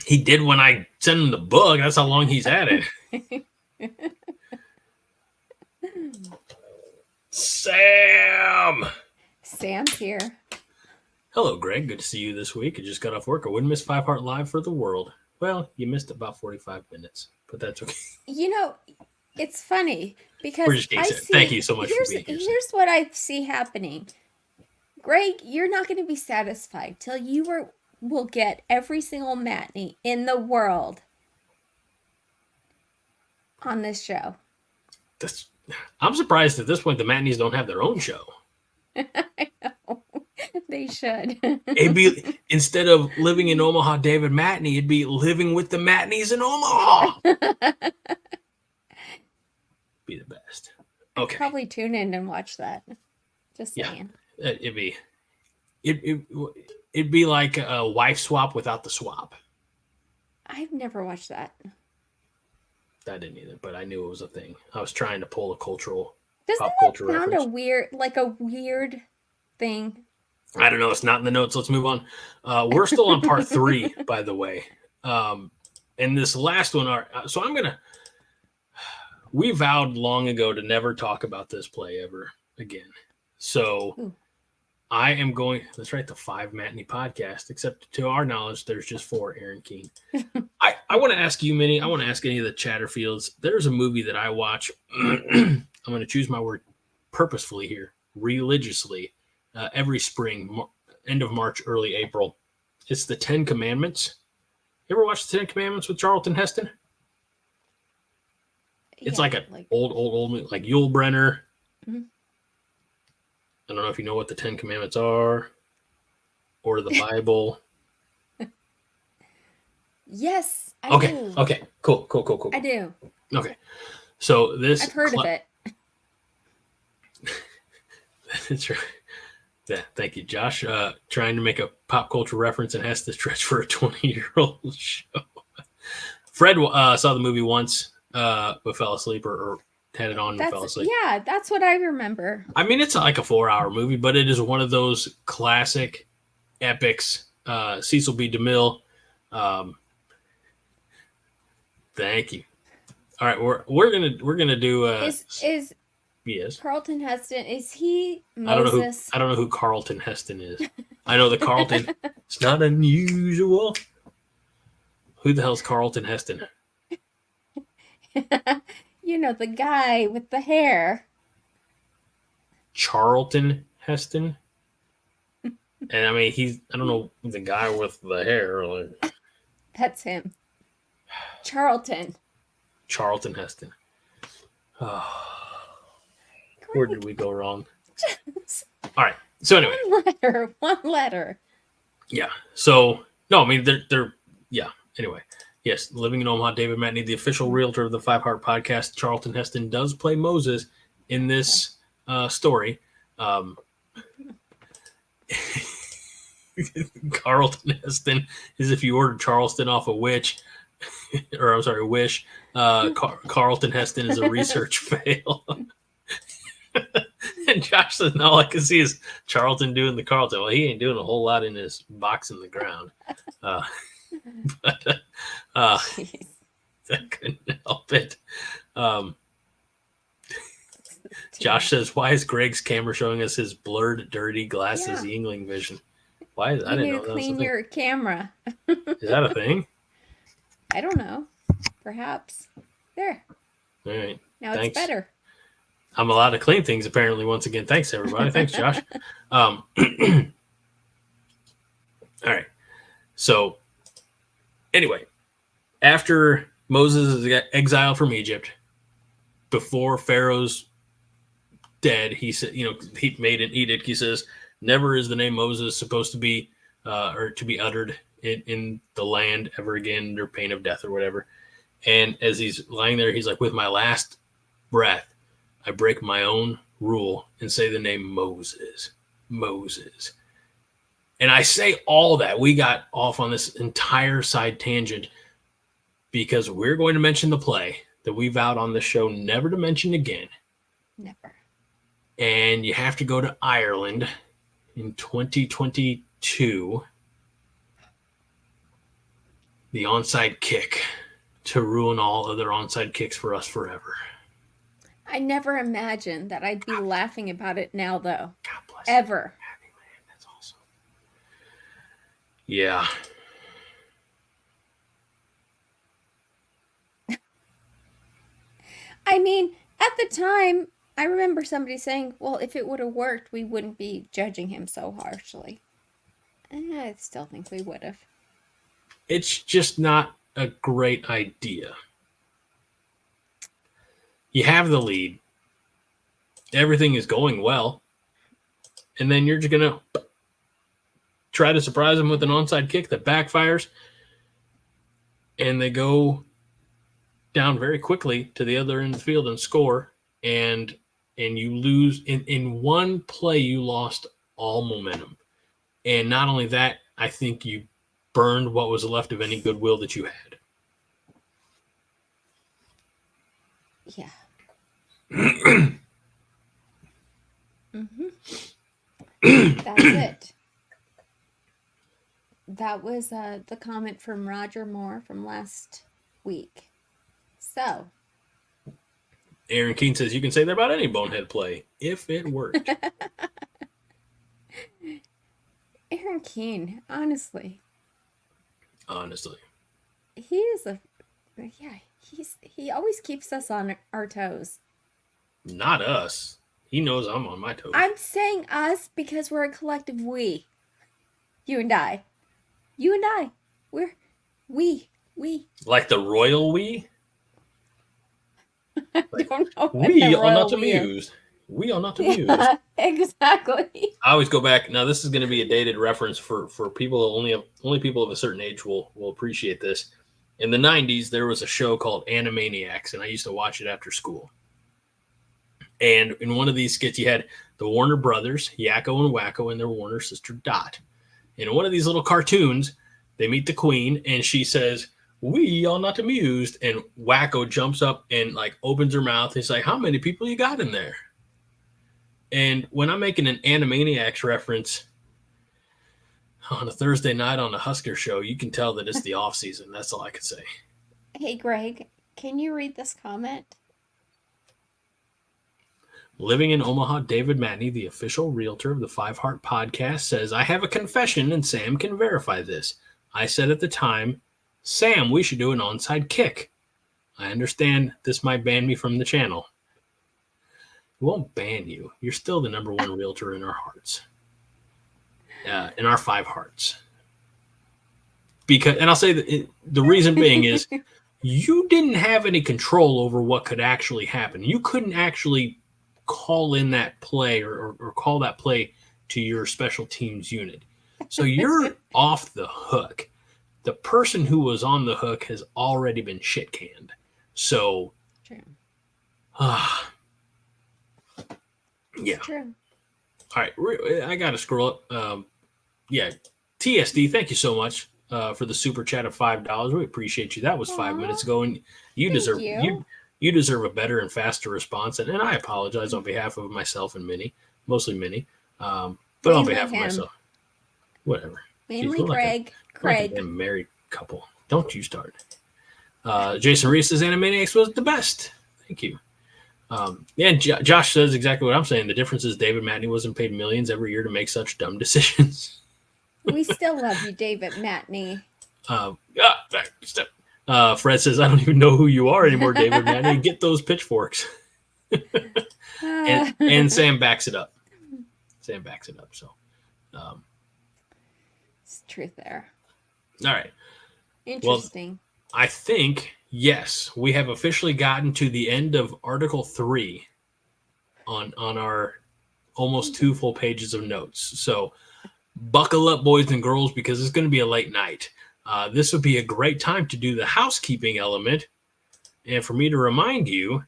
He did when I sent him the book. That's how long he's had it. Sam's here. Hello, Greg. Good to see you this week. I just got off work. I wouldn't miss 5 Heart Live for the world. Well, you missed about 45 minutes, but that's okay. It's funny because thank you so much for being here. Here's what I see happening. Greg, you're not going to be satisfied till you will get every single matinee in the world on this show. I'm surprised at this point the matinees don't have their own show. I know. They should. It'd be, instead of living in Omaha, David Matinee, it'd be living with the matinees in Omaha. Be the best. Okay. I'd probably tune in and watch that. Just saying. Yeah, it'd be like a wife swap without the swap. I've never watched that. I didn't either, but I knew it was a thing. I was trying to pull a pop culture sound reference. a weird thing? I don't know. It's not in the notes. Let's move on. We're still on part 3, by the way. And this last one, we vowed long ago to never talk about this play ever again. So I am going, that's right, the 5 matinee podcast, except to our knowledge, there's just 4, Aaron Keene. I want to ask you, Minnie, I want to ask any of the Chatterfields. There's a movie that I watch. I'm going to choose my word purposefully here, religiously, every spring, end of March, early April. It's the 10 Commandments. You ever watch the 10 Commandments with Charlton Heston? It's like old movie, like Yul Brynner. Mm-hmm. I don't know if you know what the 10 Commandments are or the Bible. Yes, I do. Okay, cool. I do. Okay, so this... I've heard of it. That's right. Yeah, thank you, Josh. Trying to make a pop culture reference and has to stretch for a 20-year-old show. Fred saw the movie once, but fell asleep or had it on and fell asleep. Yeah, that's what I remember. I mean, it's like a 4-hour movie, but it is one of those classic epics. Cecil B. DeMille. Thank you. All right, we're gonna do. Is yes, Carlton Heston? Is he Moses? I don't know who Carlton Heston is. I know the Carlton. It's not unusual. Who the hell's Carlton Heston? The guy with the hair. Charlton Heston. And I mean, I don't know the guy with the hair. That's him. Charlton Heston. Oh, where did we go wrong? All right. So anyway. One letter. Yeah. So, no, I mean, they're yeah. Anyway. Yes, living in Omaha, David Matinee, the official realtor of the 5 Heart podcast. Charlton Heston does play Moses in this story. Carlton Heston is if you ordered Charleston off a Wish. Carlton Heston is a research fail. And Josh says, no, all I can see is Charlton doing the Carlton. Well, he ain't doing a whole lot in his box in the ground. But I couldn't help it. Josh says, why is Greg's camera showing us his blurred, dirty glasses Yingling vision? Why? I didn't know that was a thing. Clean your camera. Is that a thing? I don't know. Perhaps. There. All right. Now Thanks. it's better. I'm allowed to clean things apparently once again. Thanks, everybody. Thanks, Josh. All right. So, anyway, after Moses is exiled from Egypt, before Pharaoh's dead, he said, he made an edict. He says, never is the name Moses supposed to be or to be uttered in the land ever again under pain of death or whatever. And as he's lying there, he's like, with my last breath, I break my own rule and say the name Moses. Moses. And I say all that. We got off on this entire side tangent because we're going to mention the play that we vowed on the show never to mention again. Never. And you have to go to Ireland in 2022. The onside kick to ruin all other onside kicks for us forever. I never imagined that I'd be laughing about it now, though. God bless ever. You. Man, that's awesome. Yeah. I mean, at the time, I remember somebody saying, well, if it would have worked, we wouldn't be judging him so harshly. I still think we would have. It's just not a great idea. You have the lead. Everything is going well. And then you're just going to try to surprise them with an onside kick that backfires. And they go down very quickly to the other end of the field and score. And you lose. In one play, you lost all momentum. And not only that, I think you burned what was left of any goodwill that you had. Yeah. That's it. That was the comment from Roger Moore from last week. So. Aaron Keene says, you can say that about any bonehead play, if it worked. Aaron Keene, honestly. He is he always keeps us on our toes. Not us. He knows I'm on my toes. I'm saying us because we're a collective we. You and I. We're we. Like the royal we? I don't know what we the are not royal we is. amused. We are not amused. Yeah, exactly. I always go back. Now, this is going to be a dated reference for people. Only people of a certain age will appreciate this. In the 90s, there was a show called Animaniacs, and I used to watch it after school. And in one of these skits, you had the Warner brothers, Yakko and Wacko, and their Warner sister, Dot. And in one of these little cartoons, they meet the queen, and she says, we are not amused. And Wacko jumps up and opens her mouth. He's like, how many people you got in there? And when I'm making an Animaniacs reference on a Thursday night on a Husker show, you can tell that it's the off season. That's all I can say. Hey, Greg, can you read this comment? Living in Omaha, David Matney, the official realtor of the Five Heart podcast, says, I have a confession and Sam can verify this. I said at the time, Sam, we should do an onside kick. I understand this might ban me from the channel. It won't ban you. You're still the number one realtor in our hearts. In our five hearts. And I'll say that the reason being is you didn't have any control over what could actually happen. You couldn't actually call in that play or call that play to your special teams unit. So you're off the hook. The person who was on the hook has already been shit canned. So, true. Yeah. It's true. All right. I got to scroll up. TSD, thank you so much for the super chat of $5. We appreciate you. That was 5 minutes ago, and you deserve a better and faster response. And I apologize on behalf of myself and Minnie, mostly Minnie, but mainly on behalf of him. myself, whatever. Mainly Craig. Craig. A married couple. Don't you start. Jason Reese says Animaniacs was the best. Thank you. Josh says exactly what I'm saying. The difference is David Matney wasn't paid millions every year to make such dumb decisions. We still love you, David Matney. Fred says, I don't even know who you are anymore, David Matney. Get those pitchforks. and Sam backs it up. So, it's truth there. All right. Interesting. Well, I think, yes, we have officially gotten to the end of Article 3 on our almost 2 full pages of notes. So buckle up, boys and girls, because it's going to be a late night. This would be a great time to do the housekeeping element. And for me to remind you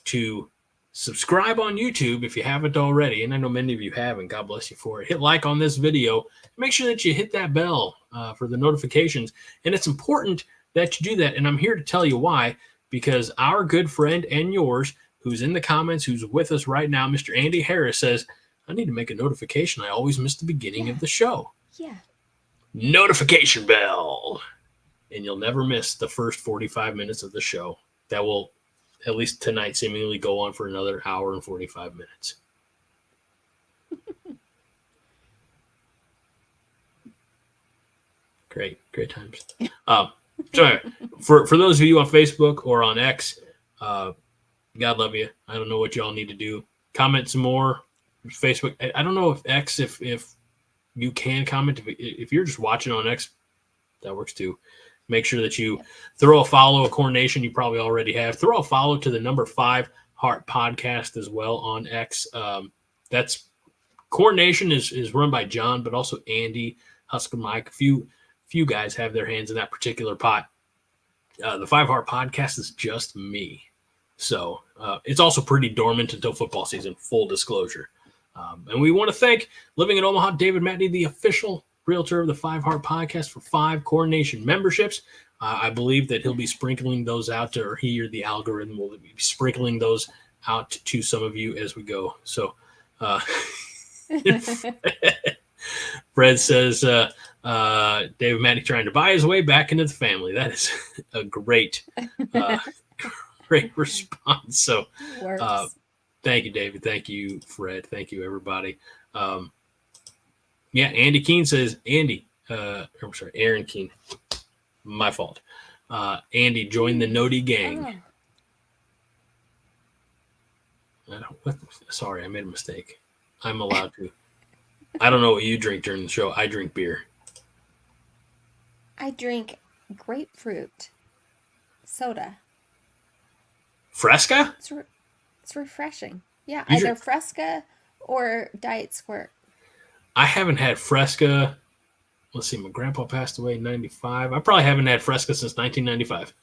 to subscribe on YouTube if you haven't already. And I know many of you haven't. God bless you for it. Hit like on this video. Make sure that you hit that bell for the notifications. And it's important that you do that. And I'm here to tell you why. Because our good friend and yours, who's in the comments, who's with us right now, Mr. Andy Harris, says, I need to make a notification. I always miss the beginning of the show. Yeah. Notification bell. And you'll never miss the first 45 minutes of the show. That will, at least tonight, seemingly go on for another hour and 45 minutes. Great times. So for those of you on Facebook or on X, God love you. I don't know what y'all need to do. Comment some more. Facebook. I don't know if X, if you can comment. If you're just watching on X, that works too. Make sure that you throw a follow, a Coronation. You probably already have. Throw a follow to the number 5 Heart Podcast as well on X. That's Coronation is run by John, but also Andy, Husker Mike. A few guys have their hands in that particular pot. The 5 Heart Podcast is just me. So it's also pretty dormant until football season, full disclosure. And we want to thank Living in Omaha, David Matney, the official realtor of the 5 Heart Podcast, for 5 Coronation memberships. I believe that he'll be sprinkling those out or he or the algorithm will be sprinkling those out to some of you as we go. So Fred says, David Matney trying to buy his way back into the family. That is a great response. So thank you, David. Thank you, Fred. Thank you, everybody. Andy Keene says, Aaron Keene. My fault. Andy, join the Noti gang. Sorry, I made a mistake. I'm allowed to. I don't know what you drink during the show. I drink beer. I drink grapefruit soda. Fresca? It's refreshing. Yeah, either Fresca or Diet Squirt. I haven't had Fresca. Let's see, my grandpa passed away in 95. I probably haven't had Fresca since 1995.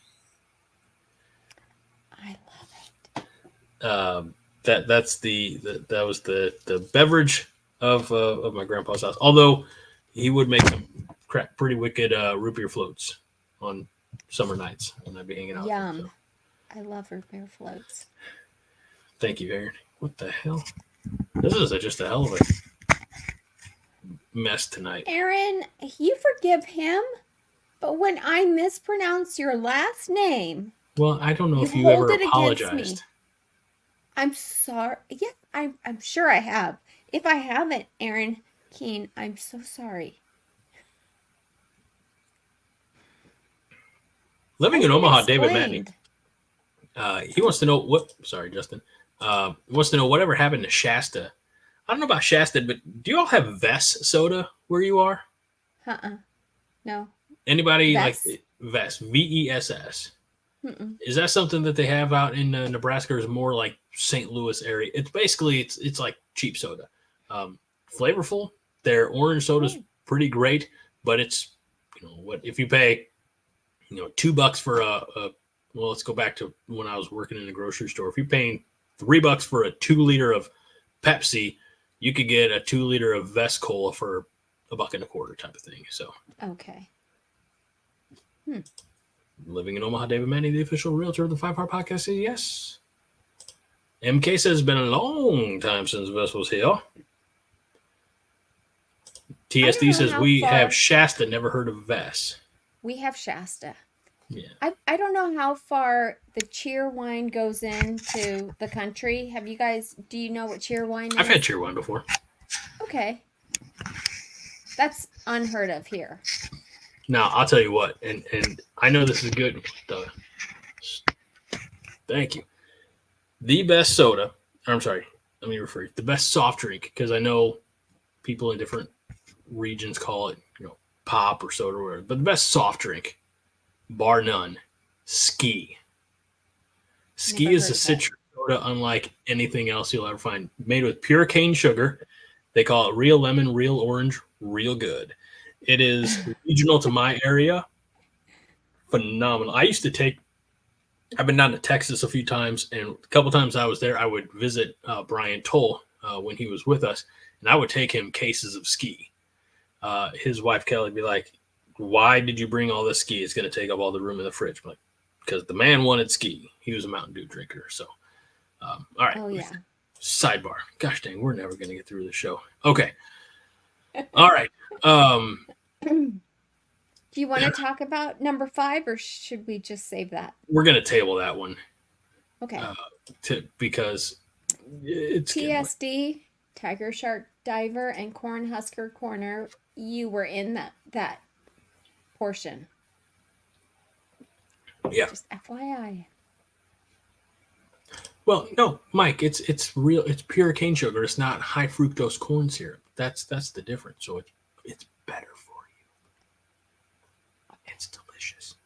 I love it. That was the beverage of my grandpa's house. Although he would make some pretty wicked root beer floats on summer nights when I'd be hanging out. Yum. With him, so. I love root beer floats. Thank you, Aaron. What the hell? This is just a hell of a mess tonight. Aaron, you forgive him, but when I mispronounce your last name, well, I don't know if you ever apologized. I'm sorry. Yeah, I'm sure I have. If I haven't, Aaron Keene, I'm so sorry. Living in Omaha, David Matney. He wants to know what. Sorry, Justin. He wants to know whatever happened to Shasta. I don't know about Shasta, but do you all have Vess soda where you are? No. Anybody Vess? like Vess? VESS. Is that something that they have out in Nebraska, or is more like St. Louis area? It's basically it's like cheap soda, flavorful. Their orange soda's pretty great, but it's what if you pay $2 for well, let's go back to when I was working in a grocery store. If you're paying $3 for a 2 liter of Pepsi, you could get a 2 liter of Vess Cola for $1.25 type of thing. So okay. Living in Omaha, David Matney, the official realtor of the 5 Heart Podcast, says yes. MK says it's been a long time since Vess was here. TSD says we have Shasta, never heard of Vess. We have Shasta. Yeah. I don't know how far the cheer wine goes into the country. Do you know what cheer wine is? I've had cheer wine before. Okay. That's unheard of here. Now I'll tell you what, and I know this is good. Thank you. The best soda. I'm sorry. Let me rephrase. The best soft drink, because I know people in different regions call it, pop or soda or whatever. But the best soft drink, bar none, ski. Ski Never is heard a of it. citrus soda unlike anything else you'll ever find. Made with pure cane sugar. They call it real lemon, real orange, real good. It is regional to my area. Phenomenal. I've been down to Texas a few times, and a couple times I was there, I would visit Brian Toll when he was with us, and I would take him cases of ski. His wife Kelly would be like, "Why did you bring all this ski? It's going to take up all the room in the fridge." I'm like, because the man wanted ski. He was a Mountain Dew drinker. So, all right. Oh yeah. Sidebar. Gosh dang, we're never going to get through the show. Okay. All right. Do you want to talk about number 5, or should we just save that? We're going to table that one. Okay. Because it's TSD, Tiger Shark Diver, and Cornhusker Corner. You were in that portion. Yeah. Just FYI. Well, no, Mike, it's real. It's pure cane sugar. It's not high fructose corn syrup. That's the difference. So it's better for you. It's delicious.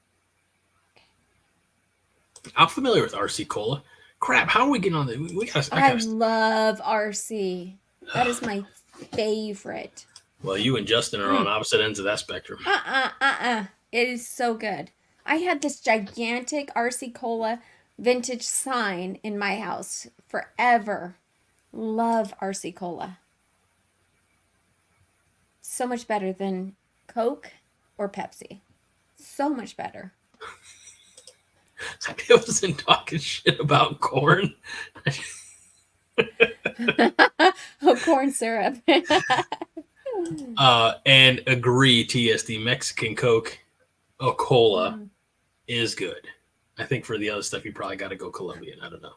I'm familiar with RC Cola. Crap, how are we getting on the? I love RC. That is my favorite. Well, you and Justin are on opposite ends of that spectrum. It is so good. I had this gigantic RC Cola vintage sign in my house forever. Love RC Cola. So much better than Coke or Pepsi. So much better. I wasn't talking shit about corn. Oh, corn syrup. And agree, TSD Mexican Coke or cola is good. I think for the other stuff, you probably got to go Colombian. I don't know.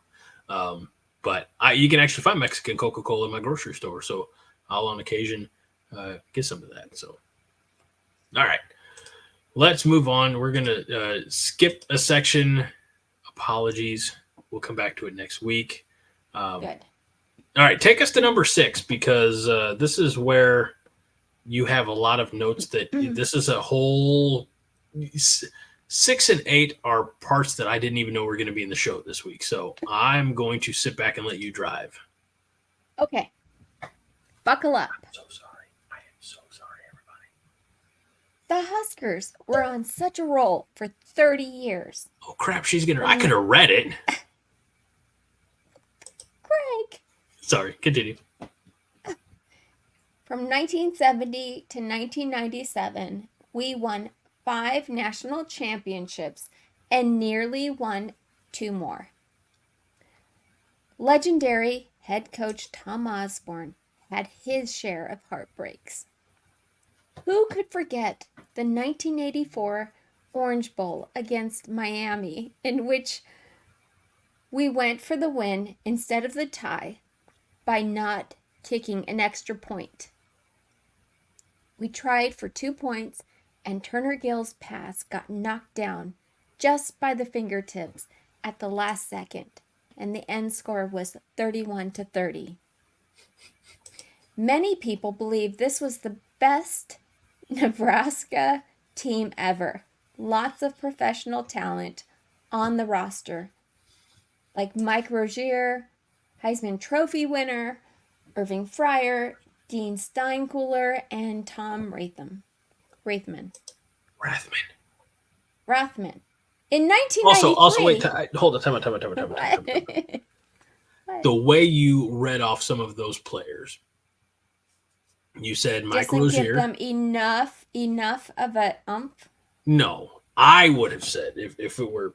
But you can actually find Mexican Coca-Cola in my grocery store. So I'll on occasion get some of that. So, all right. Let's move on. We're going to skip a section. Apologies. We'll come back to it next week. Good. All right. Take us to number 6, because this is where you have a lot of notes that this is a whole 6 and 8 are parts that I didn't even know were going to be in the show this week. So I'm going to sit back and let you drive. Okay. Buckle up. I'm so sorry. I am so sorry, everybody. The Huskers were on such a roll for 30 years. Oh, crap. I could have read it. Greg. Sorry. Continue. From 1970 to 1997, we won 5 national championships and nearly won 2 more. Legendary head coach Tom Osborne had his share of heartbreaks. Who could forget the 1984 Orange Bowl against Miami, in which we went for the win instead of the tie by not kicking an extra point? We tried for 2 points, and Turner Gill's pass got knocked down just by the fingertips at the last second, and the end score was 31-30. Many people believe this was the best Nebraska team ever. Lots of professional talent on the roster, like Mike Rozier, Heisman Trophy winner, Irving Fryer, Dean Steinkuhler, and Tom Rathman. In 1993. Also, wait. Hold on. Time out. The way you read off some of those players, you said Mike Rozier. Give them enough of a umph. No, I would have said if it were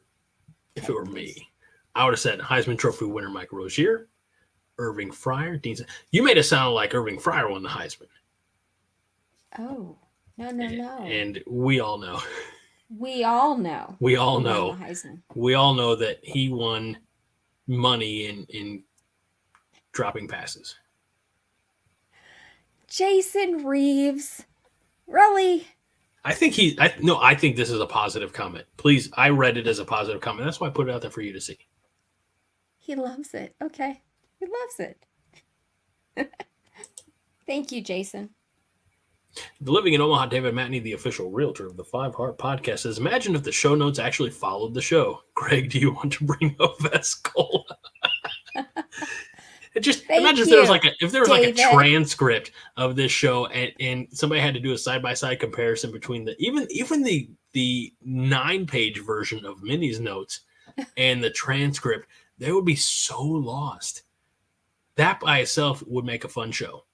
me, I would have said Heisman Trophy winner Mike Rozier, Irving Fryer, Dean. You made it sound like Irving Fryer won the Heisman. Oh, no. And we all know. We all know that he won money in dropping passes. Jason Reeves. Really? I think this is a positive comment. Please, I read it as a positive comment. That's why I put it out there for you to see. He loves it. Okay. He loves it. Thank you, Jason. The Living in Omaha, David Matney, the official realtor of the Five Heart Podcast, says, imagine if the show notes actually followed the show. Greg, do you want to bring up Vescola? Imagine if there was like a transcript of this show and somebody had to do a side-by-side comparison between even the 9-page version of Minnie's notes and the transcript. They would be so lost. That by itself would make a fun show.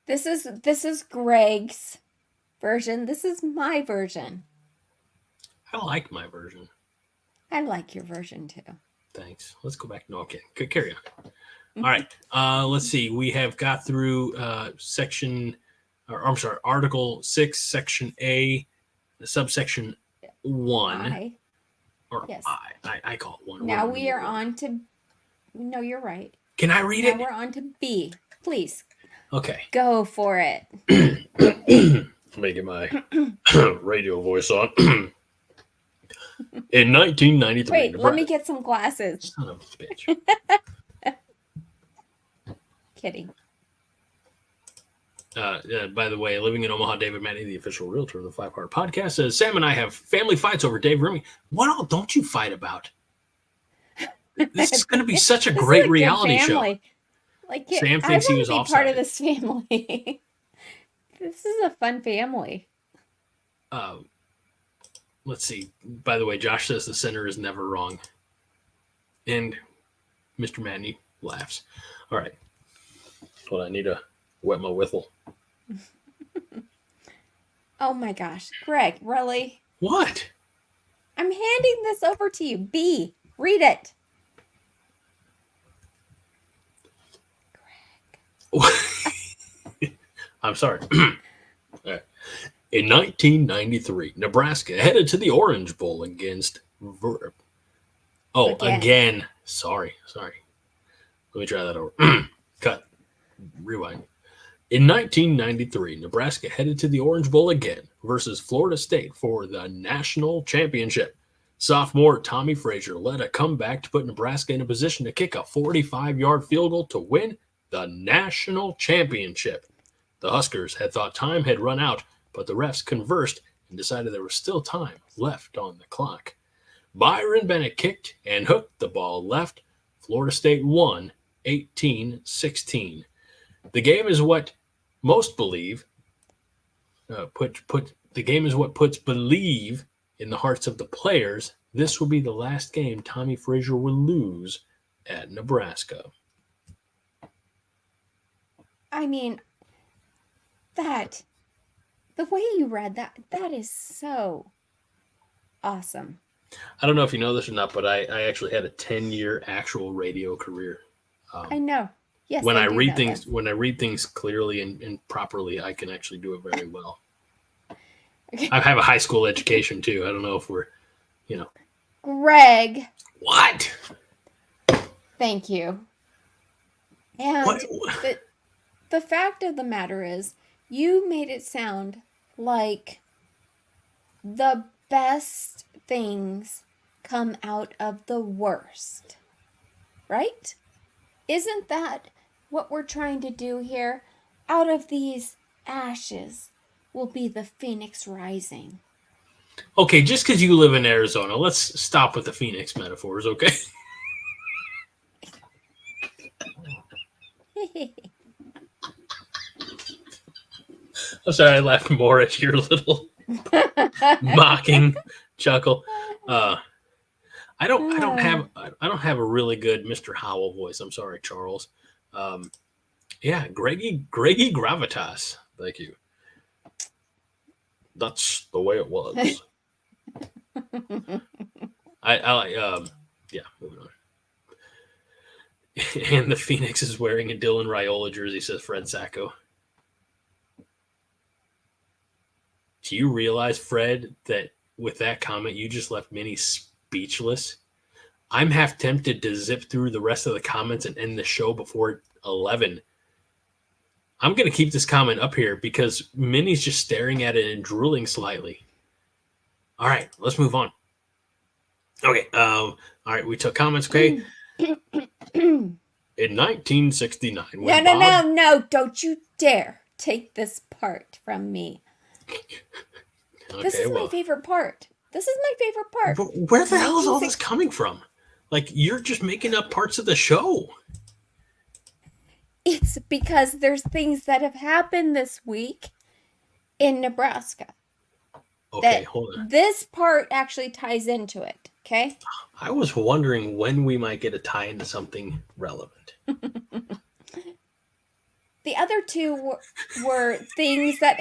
This is Greg's version. This is my version. I like my version. I like your version too. Thanks. Let's go back. No, okay. Carry on. All right. Let's see. We have got through Article 6, Section A, subsection 1. Yes. I call it 1. Now we are on to... No, you're right. Can I read it? Now we're on to B. Please. Okay. Go for it. Making my radio voice on. In 1993. Wait, let me get some glasses. Son of a bitch. Kidding. By the way, Living in Omaha, David Matney, the official realtor of the Five Heart Podcast, says Sam and I have family fights over Dave Rimming. What all don't you fight about? This is going to be such a great reality show. Like Sam thinks he was offside. Part of this family. This is a fun family. Let's see. By the way, Josh says the center is never wrong, and Mr. Matney laughs. All right. Well, I need to wet my whistle. Oh my gosh, Greg, really? What? I'm handing this over to you. B, read it. I'm sorry. In 1993, Nebraska headed to the Orange Bowl against again. Sorry. Let me try that over. Cut. Rewind. In 1993, Nebraska headed to the Orange Bowl again versus Florida State for the national championship. Sophomore Tommy Frazier led a comeback to put Nebraska in a position to kick a 45-yard field goal to win the national championship. The Huskers had thought time had run out, but the refs conversed and decided there was still time left on the clock. Byron Bennett kicked and hooked the ball left. Florida State won 18-16. The game is what most believe the game is what puts believe in the hearts of the players. This will be the last game Tommy Frazier will lose at Nebraska. I mean, the way you read that is so awesome. I don't know if you know this or not, but I actually had a 10-year actual radio career. I know. Yes. When I read things clearly and properly, I can actually do it very well. Okay. I have a high school education too. I don't know if we're, Greg. What? Thank you. And the fact of the matter is, you made it sound like the best things come out of the worst. Right? Isn't that what we're trying to do here? Out of these ashes will be the phoenix rising. Okay, just because you live in Arizona, let's stop with the phoenix metaphors, okay? I'm sorry, I laughed more at your little mocking chuckle. I don't have a really good Mr. Howell voice. I'm sorry, Charles. Greggy gravitas. Thank you. That's the way it was. Moving on. And the Phoenix is wearing a Dylan Raiola jersey, says Fred Sacco. Do you realize, Fred, that with that comment, you just left Minnie speechless? I'm half tempted to zip through the rest of the comments and end the show before 11. I'm going to keep this comment up here because Minnie's just staring at it and drooling slightly. All right, let's move on. Okay. All right, we took comments. Okay. In 1969, when No, don't you dare take this part from me. This Okay, is my favorite part. This is my favorite part. but where the hell is all 1960 this coming from? Like, you're just making up parts of the show. It's because there's things that have happened this week in Nebraska Okay, that hold on. this part actually ties into it. Okay. I was wondering when we might get a tie into something relevant. The other two were things that.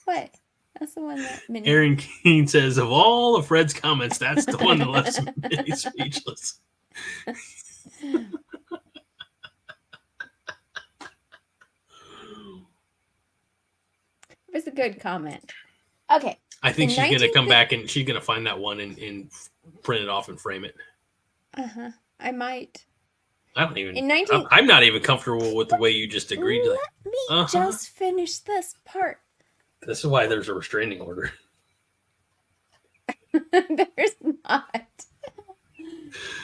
What? That's the one that Minnie. Aaron Keene says, of all of Fred's comments, that's the one that left me speechless. It was a good comment. Okay. I think she's going to come back and she's going to find that one and print it off and frame it. Uh-huh. I might. I don't even. I'm not even comfortable with the way you just agreed. Let me just finish this part. This is why there's a restraining order. There's not.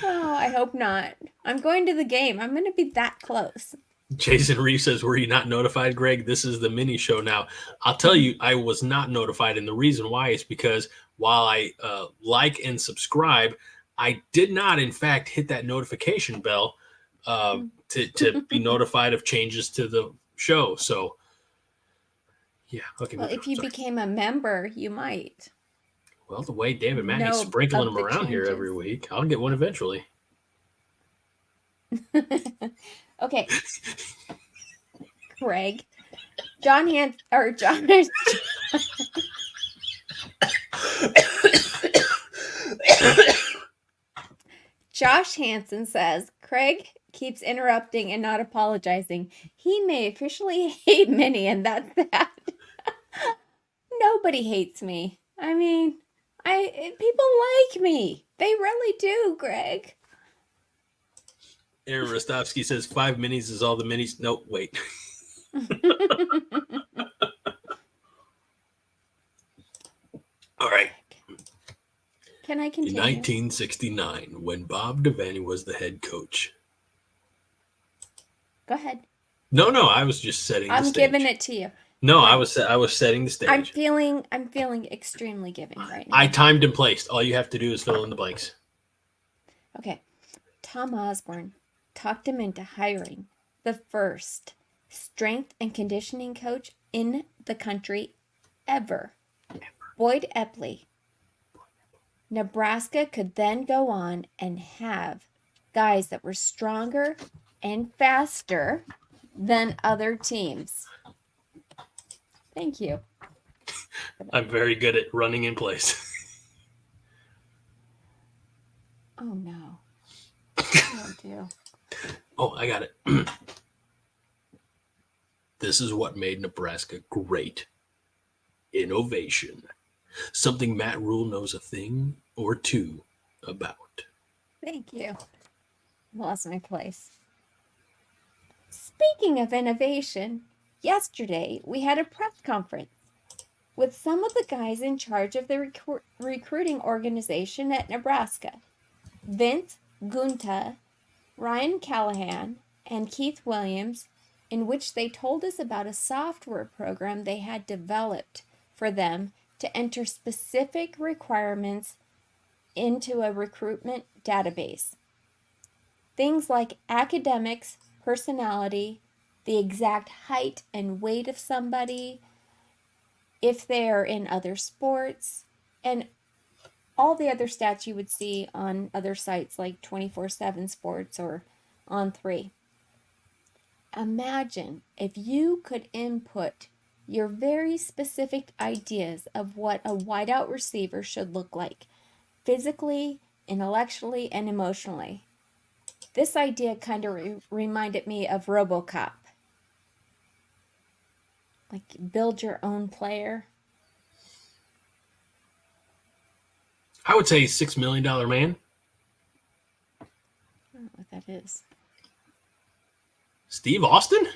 Oh, I hope not. I'm going to the game. I'm going to be that close. Jason Reeves says, were you not notified, Greg? This is the mini show now. I'll tell you, I was not notified. And the reason why is because while I like and subscribe, I did not, in fact, hit that notification bell to be notified of changes to the show. So, yeah. Okay. Well, if you became a member, you might. Well, the way David Matty's sprinkling them around here every week, I'll get one eventually. Okay. Craig. John. Josh Hansen says, Craig keeps interrupting and not apologizing. He may officially hate Minnie, and that's that. Nobody hates me. I mean, people like me. They really do, Greg. Aaron Rostovsky says 5 minis is all the minis. Nope, wait. All right. Can I continue? In 1969, when Bob Devaney was the head coach. Go ahead. No, I was just setting the stage. I'm giving it to you. No, I was setting the stage. I'm feeling extremely giving right now. I timed and placed. All you have to do is fill in the blanks. Okay. Tom Osborne talked him into hiring the first strength and conditioning coach in the country ever. Boyd Epley. Nebraska could then go on and have guys that were stronger and faster than other teams. Thank you. I'm very good at running in place. Oh, no. Oh, dear. Oh, I got it. This is what made Nebraska great. Innovation. Something Matt Rule knows a thing or two about. Thank you. Lost my place. Speaking of innovation, yesterday we had a press conference with some of the guys in charge of the recruiting organization at Nebraska. Vince Gunta, Ryan Callahan, and Keith Williams, in which they told us about a software program they had developed for them to enter specific requirements into a recruitment database. Things like academics, personality, the exact height and weight of somebody, if they're in other sports, and all the other stats you would see on other sites like 24/7 Sports or On3. Imagine if you could input your very specific ideas of what a wideout receiver should look like, physically, intellectually, and emotionally. This idea kind of reminded me of RoboCop. Like, build your own player. I would say $6 million man. I don't know what that is. Steve Austin?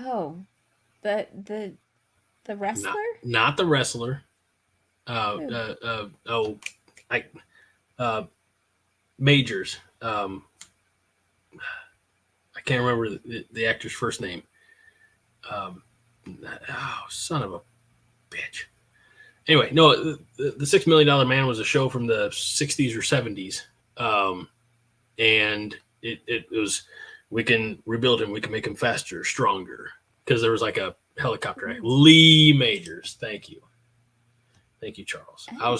Oh, the The wrestler? Not the wrestler. Majors. I can't remember the actor's first name. Son of a bitch. Anyway, no, the $6 Million Man was a show from the 60s or 70s. And it was, we can rebuild him. We can make him faster, stronger. Because there was like a helicopter. Lee Majors. Thank you. Thank you, Charles. I'll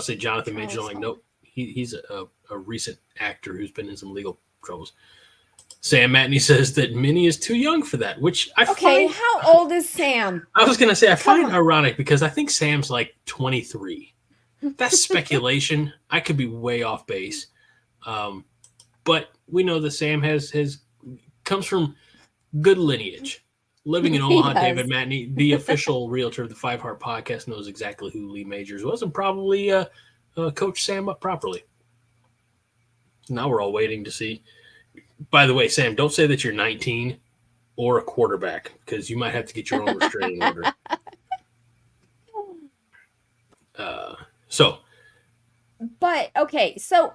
say Jonathan Majors. I'm like, nope. He's a recent actor who's been in some legal troubles. Sam Matney says that Minnie is too young for that, which I find. How old is Sam? I was going to say, I find ironic because I think Sam's like 23. That's speculation. I could be way off base. But we know that Sam comes from good lineage. Living in Omaha, David Matney, the official realtor of the Five Heart Podcast, knows exactly who Lee Majors was and probably coached Sam up properly. Now we're all waiting to see. By the way, Sam, don't say that you're 19 or a quarterback because you might have to get your own restraining order. So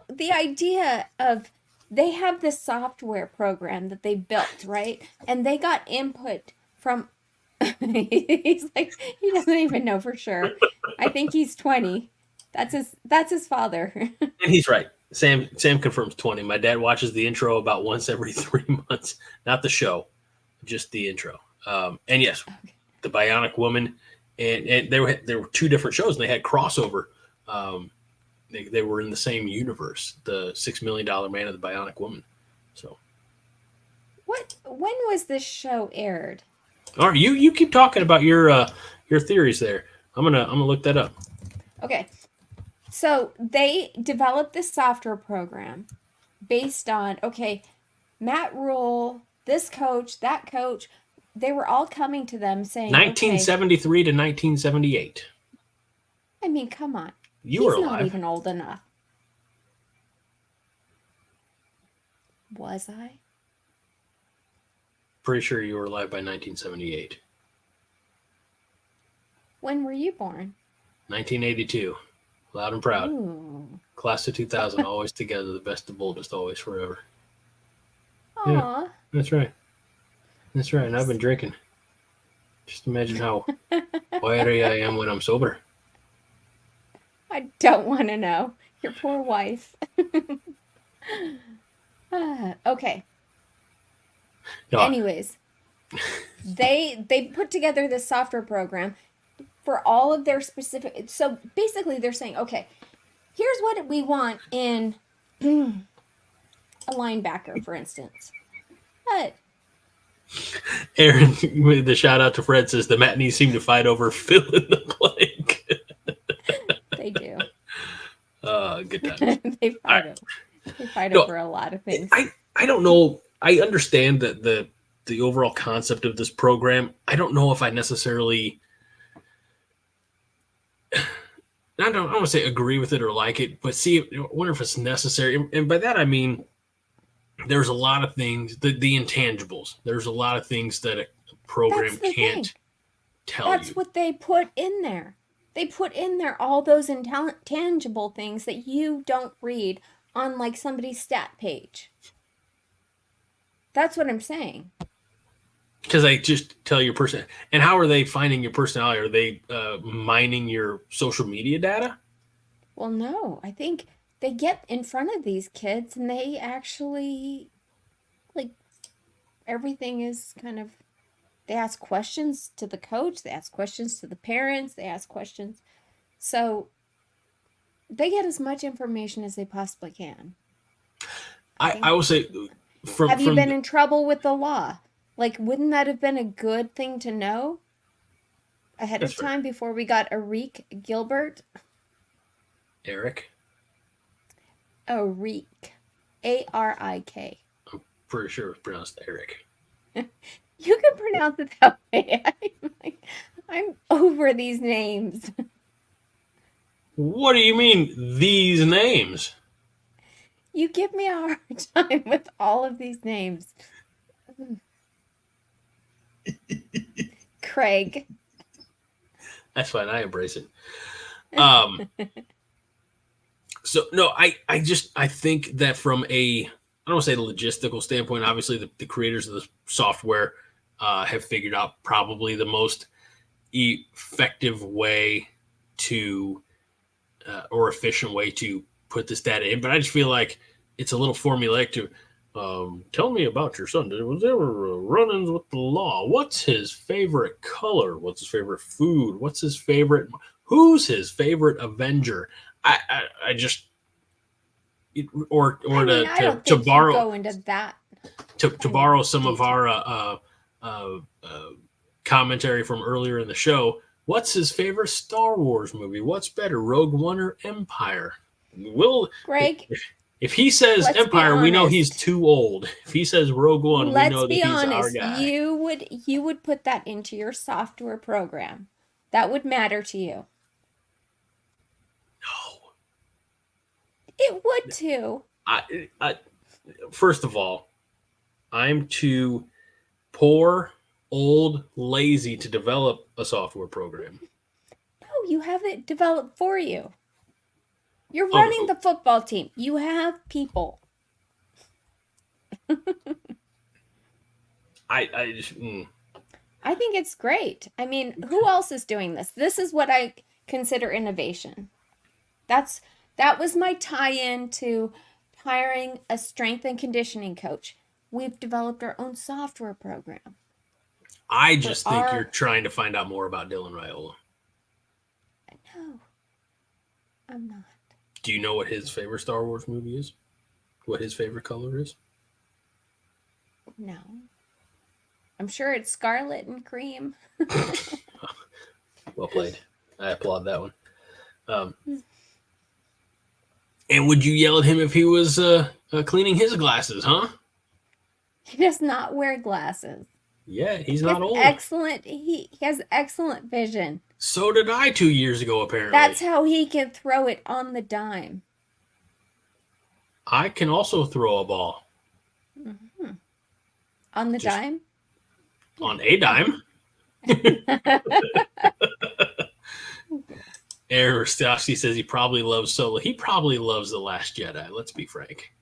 the idea of they have this software program that they built, right? And they got input from he's like, he doesn't even know for sure. I think he's 20. That's his father. And he's right. Sam confirms 20. My dad watches the intro about once every 3 months. Not the show, just the intro. And yes, the Bionic Woman, and there were two different shows, and they had crossover. They were in the same universe. The $6 Million Man and the Bionic Woman. So, when was this show aired? All right, you keep talking about your theories there. I'm gonna look that up. Okay. So they developed this software program based on, Matt Rule, this coach, that coach, they were all coming to them saying 1973 to 1978. I mean, come on. You were alive. He's not even old enough. Was I? Pretty sure you were alive by 1978. When were you born? 1982. Loud and proud. Ooh. Class of 2000, always together, the best, the boldest, always, forever. Aw. Yeah, that's right. That's right, and I've been drinking. Just imagine how wiry I am when I'm sober. I don't want to know. Your poor wife. Okay. No, anyways, they put together this software program for all of their specific. So basically, they're saying, here's what we want in a linebacker, for instance. But Aaron, with the shout out to Fred, says the Matneys seem to fight over fill in the blank. They do. Good times. They fight over a lot of things. I don't know. I understand that the overall concept of this program. I don't know if I necessarily. I don't want to say agree with it or like it, but I wonder if it's necessary. And by that I mean, there's a lot of things, the intangibles. There's a lot of things that a program can't tell you. That's what they put in there. They put in there all those intangible things that you don't read on like somebody's stat page. That's what I'm saying. Because they just tell your person. And how are they finding your personality? Are they mining your social media data? Well, no. I think they get in front of these kids and they actually, like, everything is kind of, they ask questions to the coach, they ask questions to the parents, they ask questions. So they get as much information as they possibly can. I will say, have you been in trouble with the law? Like, wouldn't that have been a good thing to know ahead of time before we got Arik Gilbert? Eric? Arik. A-R-I-K. I'm pretty sure it's pronounced Eric. You can pronounce it that way. I'm over these names. What do you mean, these names? You give me a hard time with all of these names. Craig. That's fine. I embrace it. So no, I think that from I don't want to say the logistical standpoint, obviously the creators of the software have figured out probably the most effective way to or efficient way to put this data in. But I just feel like it's a little formulaic to tell me about your son. Was there run-ins with the law? What's his favorite color? What's his favorite food? What's his favorite? Who's his favorite Avenger? I just or I mean, I don't think borrow you go into that to borrow some detail. of our commentary from earlier in the show. What's his favorite Star Wars movie? What's better, Rogue One or Empire? Greg, if he says Empire, we know he's too old. If he says Rogue One, we know that he's our guy. You would put that into your software program. That would matter to you. No. It would too. First of all, I'm too poor, old, lazy to develop a software program. No, you have it developed for you. You're running the football team. You have people. I think it's great. I mean, who else is doing this? This is what I consider innovation. That was my tie-in to hiring a strength and conditioning coach. We've developed our own software program. I just think you're trying to find out more about Dylan Raiola. No, I'm not. Do you know what his favorite Star Wars movie is? What his favorite color is? No. I'm sure it's scarlet and cream. Well played. I applaud that one. And would you yell at him if he was cleaning his glasses, huh? He does not wear glasses. Yeah, he's not old. He has excellent vision. So did I 2 years ago, apparently. That's how he can throw it on the dime. I can also throw a ball. Mm-hmm. On the dime? On a dime. Aaron Rostowski says he probably loves Solo. He probably loves The Last Jedi. Let's be frank.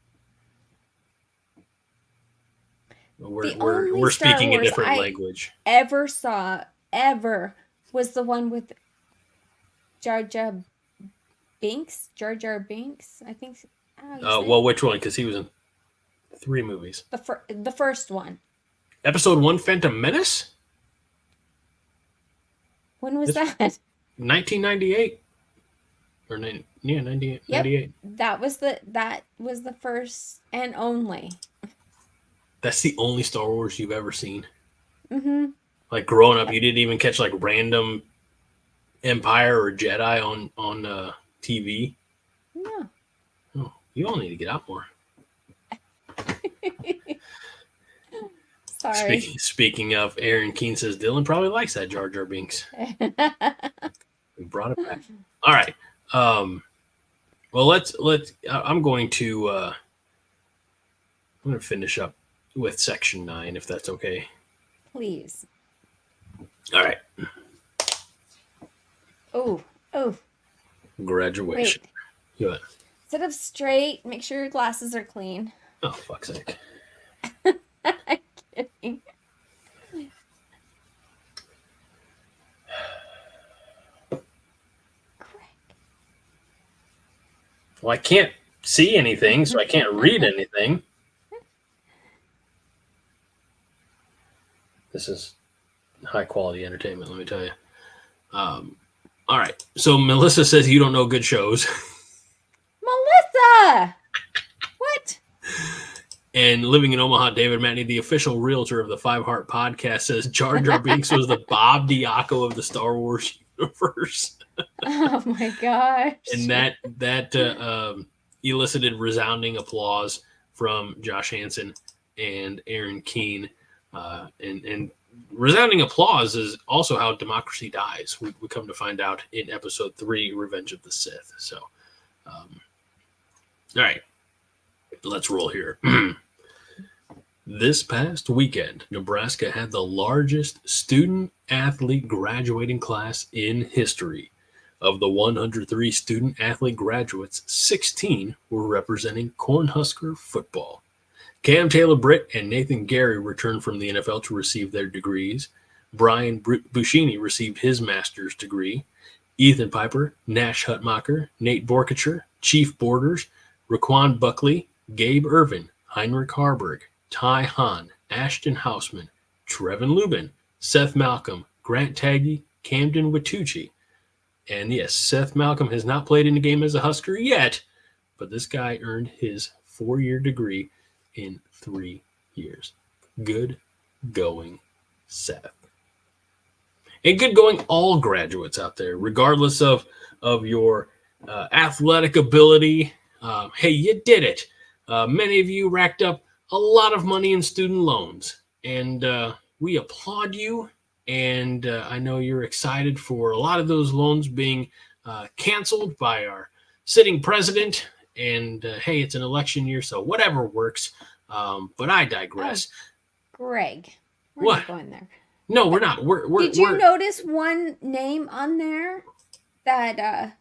We're speaking a different language. Ever was the one with Jar Jar Binks? Jar Jar Binks, I think. Well, which one? Because he was in 3 movies. The first one. Episode 1, Phantom Menace? When was that? 1998. Or 98. Yep. 98. That was the first and only. That's the only Star Wars you've ever seen? Mm-hmm. Like growing up, you didn't even catch like random Empire or Jedi on TV? No. Oh, you all need to get out more. Sorry. Speaking of, Aaron Keene says Dylan probably likes that Jar Jar Binks. We brought it back. All right. Well, let's. I'm going to finish up with section 9, if that's okay. Please. All right. Oh. Graduation. Wait. Good. Sit up straight. Make sure your glasses are clean. Oh, fuck's sake. I'm kidding. Well, I can't see anything, so I can't read anything. This is high quality entertainment, let me tell you. All right. So Melissa says you don't know good shows. Melissa! What? And living in Omaha, David Matney, the official realtor of the 5 Heart podcast, says Jar Jar Binks was the Bob Diaco of the Star Wars universe. Oh my gosh. And that elicited resounding applause from Josh Hansen and Aaron Keene. And resounding applause is also how democracy dies. We come to find out in episode 3, Revenge of the Sith. So, all right, let's roll here. This past weekend, Nebraska had the largest student athlete graduating class in history. Of the 103 student athlete graduates, 16 were representing Cornhusker football. Cam Taylor Britt and Nathan Gary returned from the NFL to receive their degrees. Brian Buschini received his master's degree. Ethan Piper, Nash Hutmacher, Nate Borkacher, Chief Borders, Raquan Buckley, Gabe Irvin, Heinrich Harburg, Ty Hahn, Ashton Hausman, Trevin Lubin, Seth Malcolm, Grant Taggy, Camden Witucci. And yes, Seth Malcolm has not played in a game as a Husker yet, but this guy earned his 4-year degree in 3 years. Good going, Seth. And good going all graduates out there, regardless of your athletic ability. Hey, you did it. Many of you racked up a lot of money in student loans, and we applaud you. And I know you're excited for a lot of those loans being canceled by our sitting president. And hey, it's an election year, so whatever works. But I digress. Greg, we're What? not going there. No, we're not. Did you notice one name on there that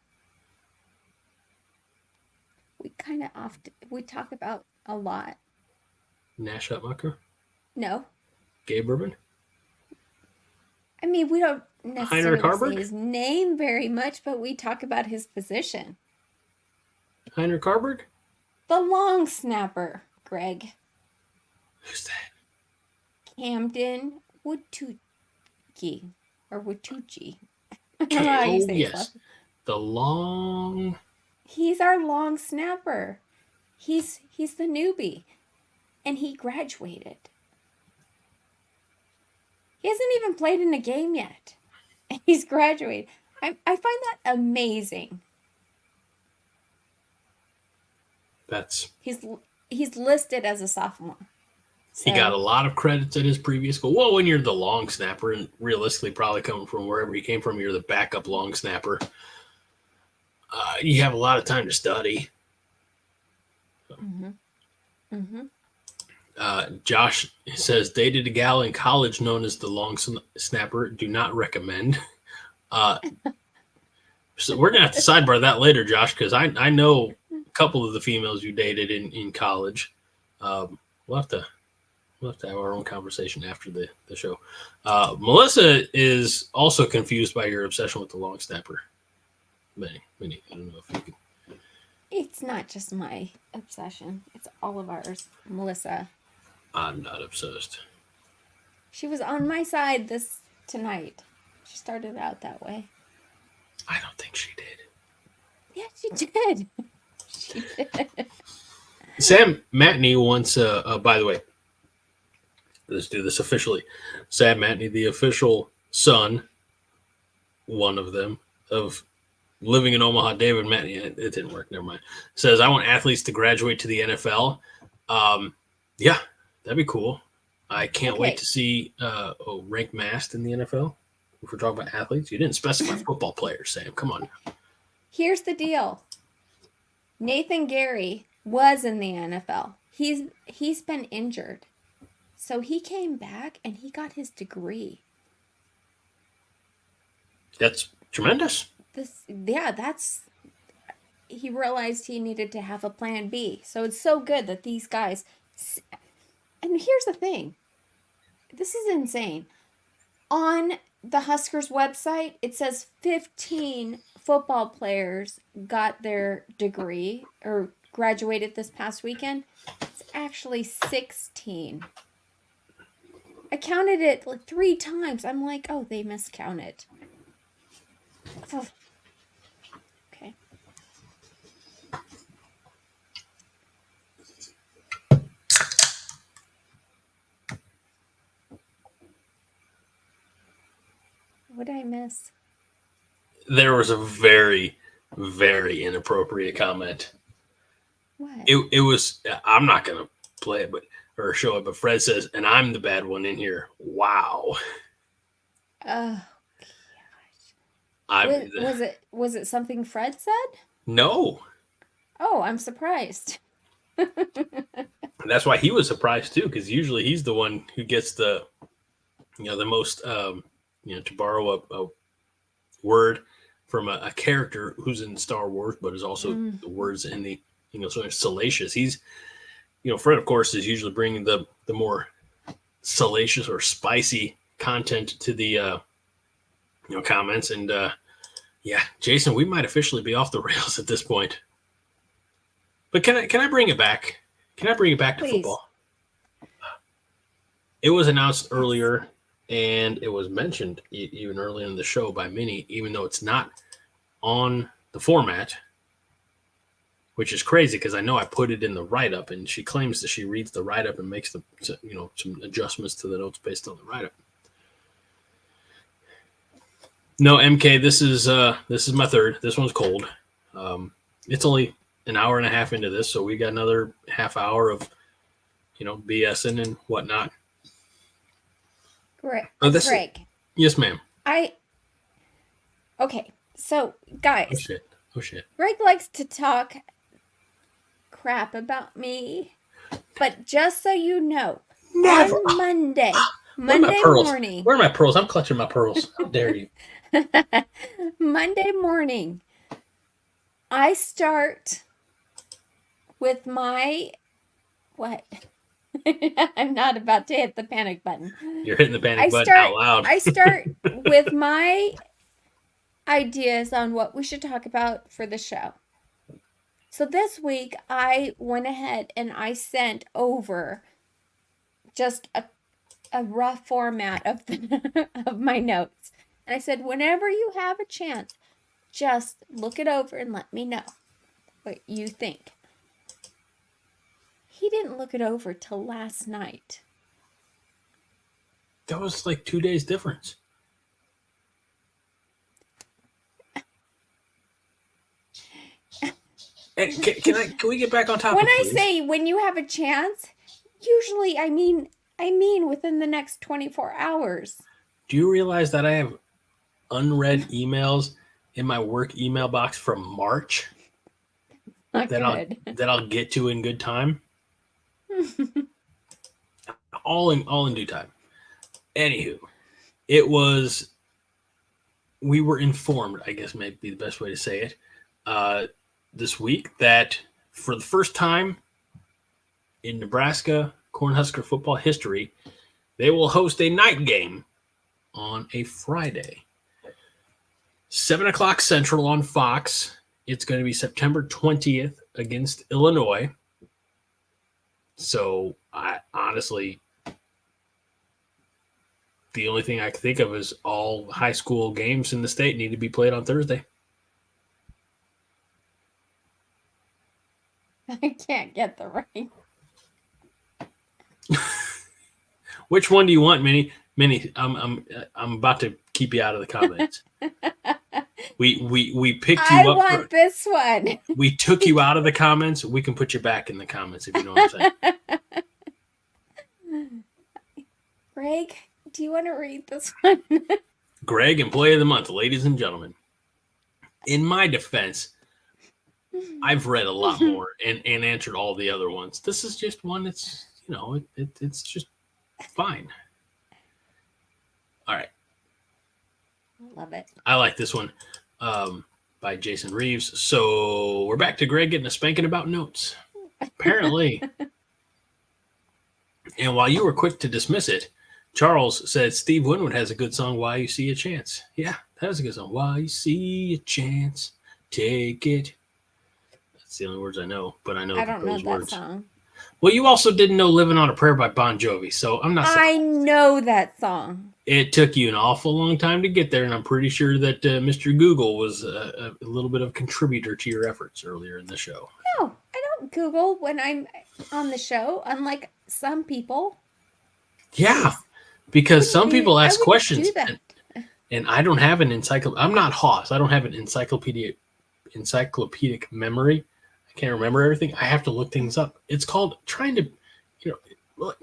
we kind of often we talk about a lot? Nash Hutmacher? No. Gabe Urban? I mean, we don't Heinrich necessarily Harburg? say his name very much, but we talk about his position. Heinrich Harburg? The long snapper, Greg. Who's that? Camden Witucci. Or Witucci. Oh, yes. The long... He's our long snapper. He's the newbie. And he graduated. He hasn't even played in a game yet. And he's graduated. I find that amazing. He's listed as a sophomore. So. He got a lot of credits at his previous school. Well, when you're the long snapper, and realistically probably coming from wherever he came from, you're the backup long snapper. You have a lot of time to study. Mm-hmm. Mm-hmm. Josh says, dated a gal in college known as the long snapper. Do not recommend. So we're going to have to sidebar that later, Josh, because I know a couple of the females you dated in college. We'll have to have our own conversation after the show. Melissa is also confused by your obsession with the long snapper. Many. I don't know if you can. It's not just my obsession. It's all of ours. Melissa. I'm not obsessed. She was on my side tonight. She started out that way. I don't think she did. Yeah, she did. She did. Sam Matney wants, by the way, let's do this officially. Sam Matney, the official son, one of them, of living in Omaha, David Matney, it didn't work, never mind, says, I want athletes to graduate to the NFL. Yeah, that'd be cool. I can't wait to see Rank Mast in the NFL. If we're talking about athletes, you didn't specify football players, Sam. Come on. Here's the deal. Nathan Gary was in the NFL. He's been injured. So he came back and he got his degree. That's tremendous. He realized he needed to have a plan B. So it's so good that these guys, and here's the thing. This is insane. On the Huskers website, it says 15 football players got their degree or graduated this past weekend. It's actually 16. I counted it like 3 times. I'm like, oh, they miscounted. Oh. Okay. What did I miss? There was a very, very inappropriate comment. What? It was, I'm not going to play it, or show it, but Fred says, and I'm the bad one in here. Wow. Oh, gosh. Was it something Fred said? No. Oh, I'm surprised. And that's why he was surprised too, because usually he's the one who gets the most to borrow a word from a character who's in Star Wars, but is also the words in the sort of salacious. He's Fred, of course, is usually bringing the more salacious or spicy content to the comments, and Jason, we might officially be off the rails at this point. But can I bring it back? Can I bring it back to football? It was announced earlier, and it was mentioned even earlier in the show by Minnie, even though it's not on the format, which is crazy because I know I put it in the write-up, and she claims that she reads the write-up and makes some adjustments to the notes based on the write-up. No, MK, this is my third. This one's cold. It's only an hour and a half into this, so we got another half hour of BSing and whatnot. Greg. Yes, ma'am. Okay, so guys. Oh shit. Greg likes to talk crap about me, but just so you know, never. On Monday morning. Where are my pearls? I'm clutching my pearls. How dare you? Monday morning, I start with my what? I'm not about to hit the panic button. You're hitting the panic button out loud. I start with my ideas on what we should talk about for the show. So this week, I went ahead and I sent over just a rough format of of my notes. And I said, whenever you have a chance, just look it over and let me know what you think. He didn't look it over till last night. That was like 2 days difference. And can we get back on topic? When I say when you have a chance, usually I mean within the next 24 hours. Do you realize that I have unread emails in my work email box from March that I'll get to in good time? all in due time. Anywho, we were informed, I guess may be the best way to say it, this week that for the first time in Nebraska Cornhusker football history, they will host a night game on a Friday. 7:00 Central on Fox. It's going to be September 20th against Illinois. So, I honestly, the only thing I can think of is all high school games in the state need to be played on Thursday. I can't get the right. Which one do you want, Minnie? Minnie, I'm about to keep you out of the comments. We picked you up. I want this one. We took you out of the comments. We can put you back in the comments if you know what I'm saying. Greg, do you want to read this one? Greg, Employee of the Month, ladies and gentlemen. In my defense, I've read a lot more and answered all the other ones. This is just one that's, it's just fine. All right. Love it. I like this one by Jason Reeves. So we're back to Greg getting a spanking about notes. Apparently. And while you were quick to dismiss it, Charles said Steve Winwood has a good song, Why You See a Chance. Yeah, that is a good song. Why you see a chance, take it. That's the only words I know, but I know I don't know that words. song. Well, you also didn't know Living on a Prayer by Bon Jovi, so I'm not I know that song. It took you an awful long time to get there, and I'm pretty sure that Mr. Google was a little bit of a contributor to your efforts earlier in the show. No, I don't Google when I'm on the show, unlike some people. Yeah, because some people ask questions, and I don't have an I'm not Hoss. I don't have an encyclopedic memory. I can't remember everything. I have to look things up. It's called trying to, look.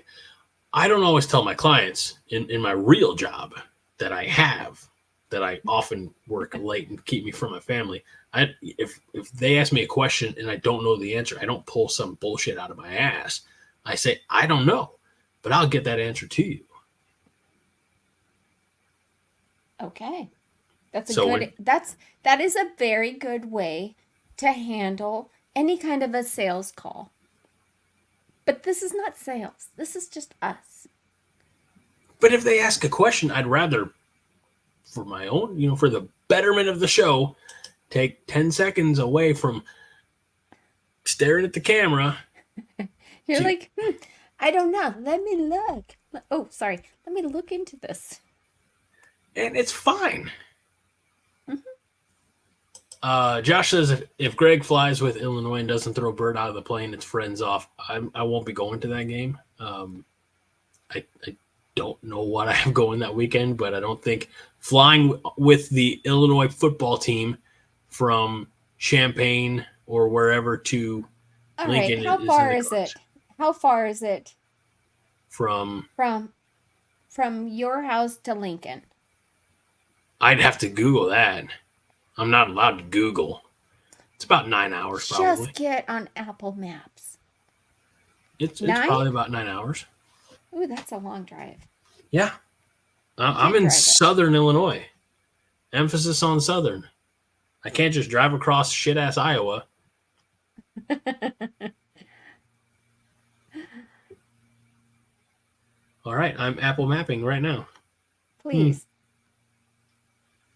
I don't always tell my clients in my real job that I have that I often work late and keep me from my family. If they ask me a question and I don't know the answer, I don't pull some bullshit out of my ass. I say, I don't know, but I'll get that answer to you. Okay. That is a very good way to handle any kind of a sales call. But this is not sales. This is just us. But if they ask a question, I'd rather, for my own, for the betterment of the show, take 10 seconds away from staring at the camera. You're like, I don't know. Let me look. Oh, sorry. Let me look into this. And it's fine. Josh says if Greg flies with Illinois and doesn't throw a bird out of the plane, it's friends off. I won't be going to that game. I don't know what I have going that weekend, but I don't think flying with the Illinois football team from Champaign or wherever to Lincoln. How far is it? How far is it from your house to Lincoln? I'd have to Google that. I'm not allowed to Google. It's about 9 hours, probably. Just get on Apple Maps. It's probably about 9 hours. Ooh, that's a long drive. Yeah. I'm in southern Illinois. Emphasis on southern. I can't just drive across shit-ass Iowa. All right, I'm Apple mapping right now. Please.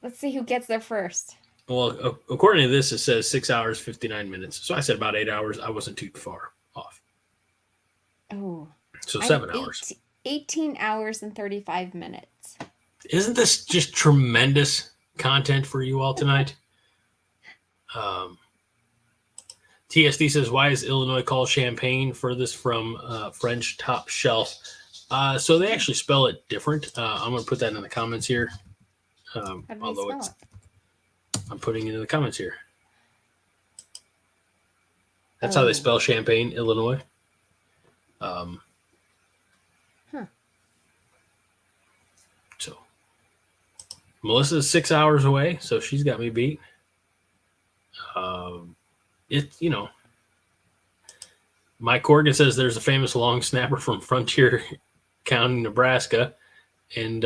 Let's see who gets there first. Well, according to this, it says 6 hours, 59 minutes. So I said about 8 hours. I wasn't too far off. Oh. So 7 hours. 18 hours and 35 minutes. Isn't this just tremendous content for you all tonight? TSD says, why is Illinois called Champagne? Furthest from French top shelf. So they actually spell it different. I'm going to put that in the comments here. Although I'm putting it in the comments here. That's how they spell Champaign, Illinois. So Melissa's 6 hours away, so she's got me beat. Mike Corrigan says there's a famous long snapper from Frontier County, Nebraska, and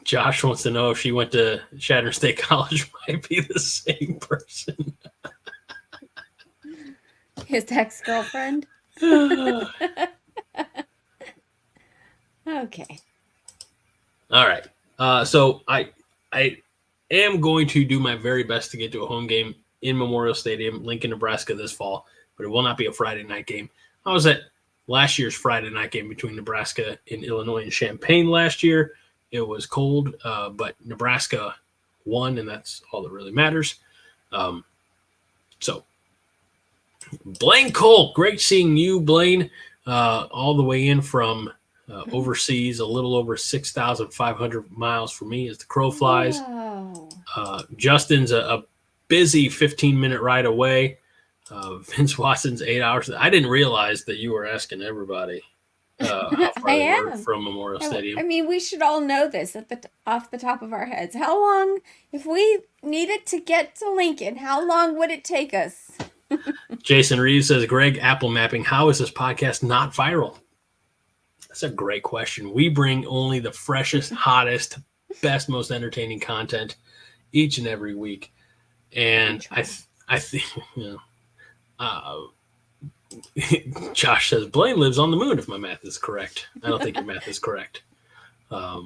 Josh wants to know if she went to Shatter State College might be the same person. His ex-girlfriend? Okay. All right. So I am going to do my very best to get to a home game in Memorial Stadium, Lincoln, Nebraska this fall, but it will not be a Friday night game. I was at last year's Friday night game between Nebraska and Illinois and Champaign last year. It was cold, but Nebraska won, and that's all that really matters. So, Blaine Cole, great seeing you, Blaine, all the way in from overseas, a little over 6,500 miles for me as the crow flies. Wow. Justin's a busy 15-minute ride away. Vince Watson's 8 hours. I didn't realize that you were asking everybody how far they were from Memorial Stadium. I mean, we should all know this off the top of our heads. How long, if we needed to get to Lincoln, how long would it take us? Jason Reeves says, Greg, Apple mapping, how is this podcast not viral? That's a great question. We bring only the freshest, hottest, best, most entertaining content each and every week. And I think, Josh says Blaine lives on the moon, if my math is correct. I don't think your math is correct. But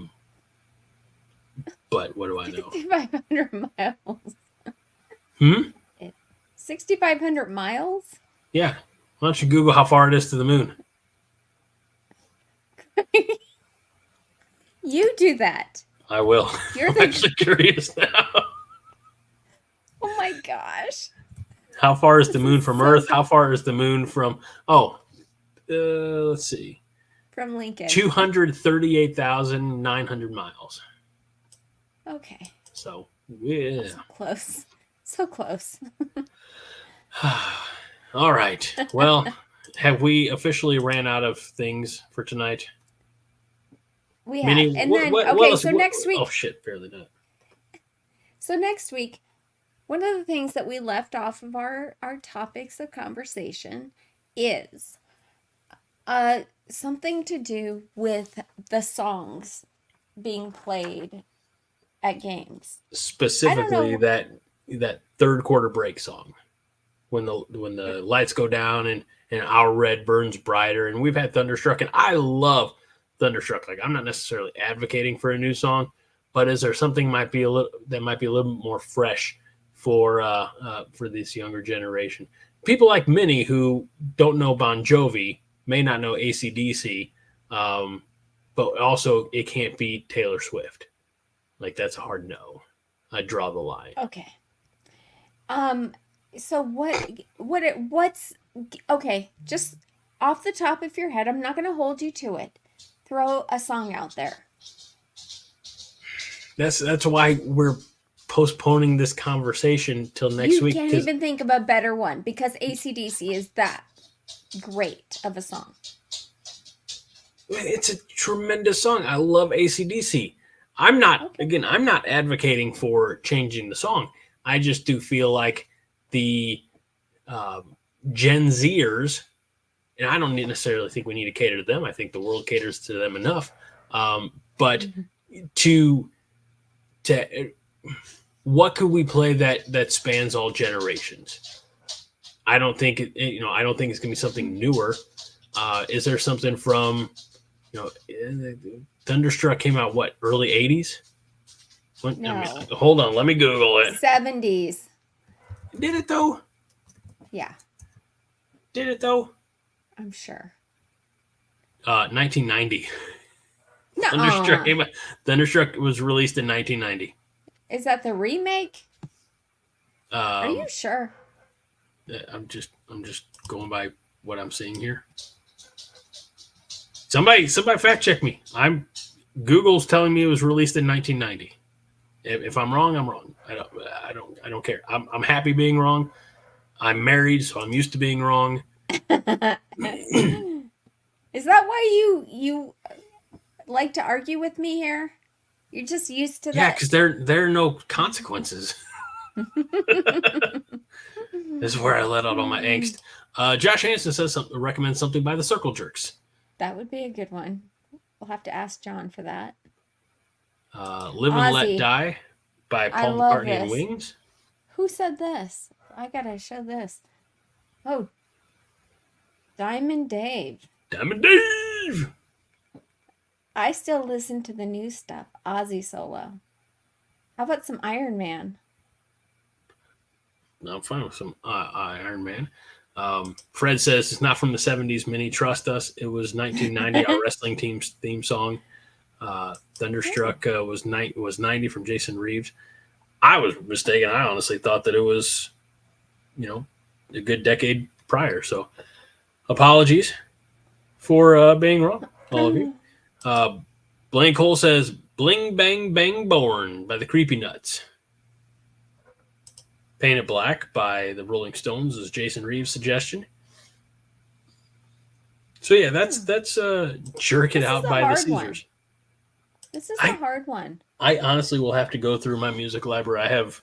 what do I know? 6,500 miles. 6,500 miles? Yeah. Why don't you Google how far it is to the moon? You do that. I will. I'm actually curious now. Oh my gosh. How far is the moon from Earth? How far is the moon from... let's see. From Lincoln. 238,900 miles. Okay. So, yeah. So close. So close. All right. Well, have we officially ran out of things for tonight? We have. So next week... Oh, shit. Barely done. So next week, one of the things that we left off of our topics of conversation is something to do with the songs being played at games. Specifically, that third quarter break song when the lights go down and our red burns brighter. And we've had Thunderstruck, and I love Thunderstruck. Like, I'm not necessarily advocating for a new song, but is there something that might be a little more fresh for this younger generation? People like Minnie who don't know Bon Jovi may not know AC/DC, but also it can't be Taylor Swift. Like, that's a hard no. I draw the line. Okay. So what's okay, just off the top of your head, I'm not going to hold you to it. Throw a song out there. That's why we're postponing this conversation till next week. You can't even think of a better one because AC/DC is that great of a song. It's a tremendous song. I love AC/DC. I'm not advocating for changing the song. I just do feel like the Gen Zers, and I don't necessarily think we need to cater to them. I think the world caters to them enough. But to what could we play that spans all generations? I don't think I don't think it's gonna be something newer. Is there something from Thunderstruck came out early 80s? No. Hold on, let me Google it. 70s. Did it though? Yeah. Did it though? I'm sure. 1990. Nuh-uh. Thunderstruck was released in 1990. Is that the remake? Are you sure? I'm just going by what I'm seeing here. Somebody fact check me. Google's telling me it was released in 1990. If I'm wrong, I'm wrong. I don't care. I'm happy being wrong. I'm married, so I'm used to being wrong. Is that why you like to argue with me here? You're just used to that. Yeah, because there are no consequences. This is where I let out all my angst. Josh Hansen recommends something by the Circle Jerks. That would be a good one. We'll have to ask John for that. Live and Let Die by Paul McCartney and Wings. Who said this? I gotta show this. Oh, Diamond Dave. Diamond Dave! I still listen to the new stuff. Ozzy solo. How about some Iron Man? I'm fine with some Iron Man. Fred says it's not from the 70s. Minnie, trust us. It was 1990. Our wrestling team's theme song. Thunderstruck was 90 from Jason Reeves. I was mistaken. I honestly thought that it was, a good decade prior. So, apologies for being wrong, all of you. Blaine Cole says "Bling Bang Bang Born" by the Creepy Nuts. "Paint It Black" by the Rolling Stones is Jason Reeves' suggestion. So yeah, that's "Jerk It Out" by the Caesars. This is a hard one. I honestly will have to go through my music library. I have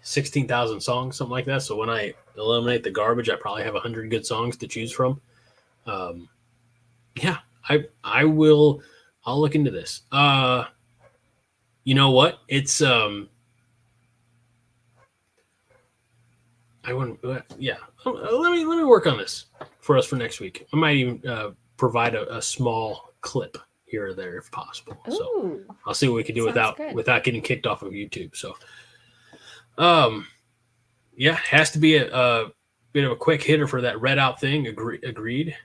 16,000 songs, something like that. So when I eliminate the garbage, I probably have 100 good songs to choose from. Yeah, I will. I'll look into this. You know what? It's I wouldn't. Yeah, let me work on this for us for next week. I might even provide a small clip here or there if possible. Ooh, so I'll see what we can do without getting kicked off of YouTube. So, yeah, has to be a bit of a quick hitter for that read out thing. Agreed.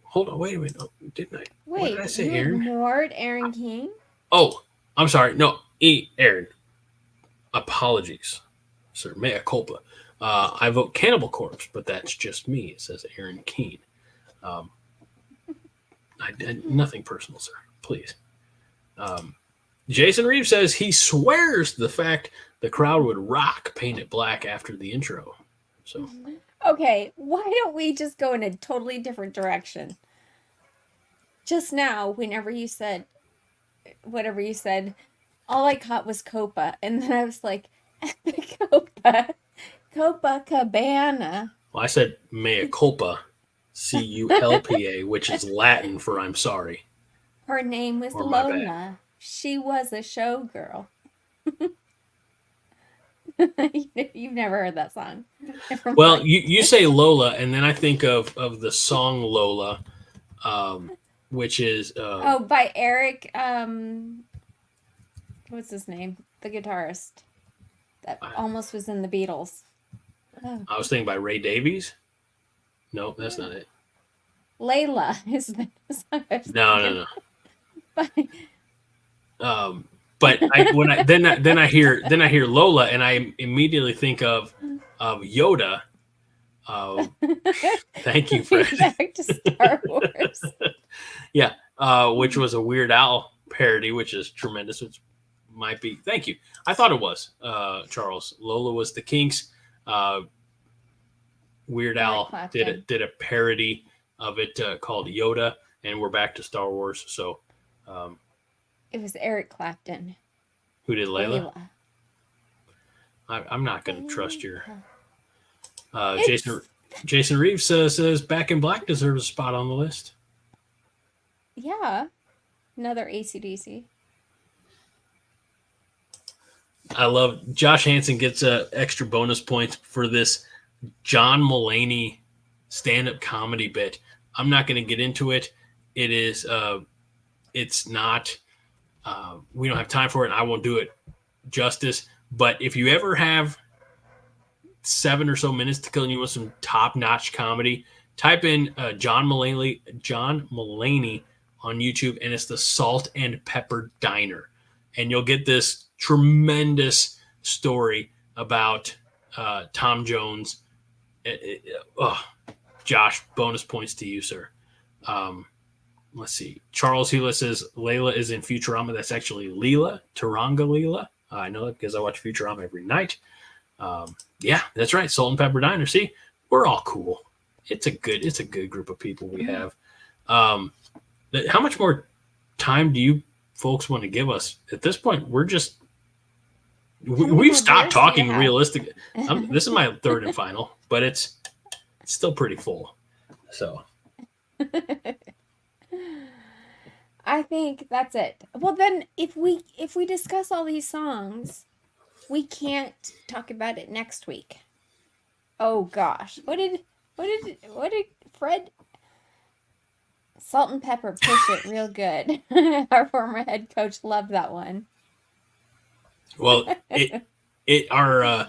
Hold on, wait a minute. Oh, didn't I? Wait, what did I say, you Aaron? ignored Aaron King? Oh, I'm sorry. No, Aaron. Apologies, sir. Mea culpa. I vote Cannibal Corpse, but that's just me. It says Aaron Keene. Nothing personal, sir. Please. Jason Reeves says he swears the fact the crowd would rock "Paint It Black" after the intro. So. Okay, why don't we just go in a totally different direction? Just now, whatever you said, all I caught was Copa, and then I was like, Copa, Copacabana. Well, I said mea culpa, culpa, which is Latin for I'm sorry Her name was or my bad. Lola. She was a showgirl. You've never heard that song. Well, you say Lola, and then I think of the song Lola, which is by Eric. What's his name? The guitarist that almost was in the Beatles. Oh. I was thinking by Ray Davies. No, that's not it. Layla is the song. No. But then I hear Lola, and I immediately think of Yoda. Thank you, Fred. Back to Star Wars. Yeah, which was a Weird Al parody, which is tremendous. Which might be. Thank you. I thought it was Charles. Lola was the Kinks. Weird Al did a parody of it called Yoda, and we're back to Star Wars. So. It was Eric Clapton. Who did Layla? I'm not going to trust your. Jason Reeves says Back in Black deserves a spot on the list. Yeah. Another AC/DC. I love Josh Hansen gets extra bonus points for this John Mulaney stand-up comedy bit. I'm not going to get into it. It is. It's not. We don't have time for it. And I won't do it justice. But if you ever have 7 or so minutes to kill and you want some top-notch comedy, type in John Mulaney on YouTube, and it's the Salt and Pepper Diner. And you'll get this tremendous story about Tom Jones. Josh, bonus points to you, sir. Let's see. Charles Hula says Layla is in Futurama. That's actually Leela, Taranga Leela. I know that because I watch Futurama every night. Yeah, that's right. Salt and Pepper Diner. See, we're all cool. It's a good group of people we have. How much more time do you folks want to give us? At this point, we've stopped talking realistic. This is my third and final, but it's still pretty full. So. I think that's it. Well, then if we discuss all these songs, we can't talk about it next week. Oh gosh. What did Fred? Salt and Pepper push it real good. Our former head coach loved that one. Well, our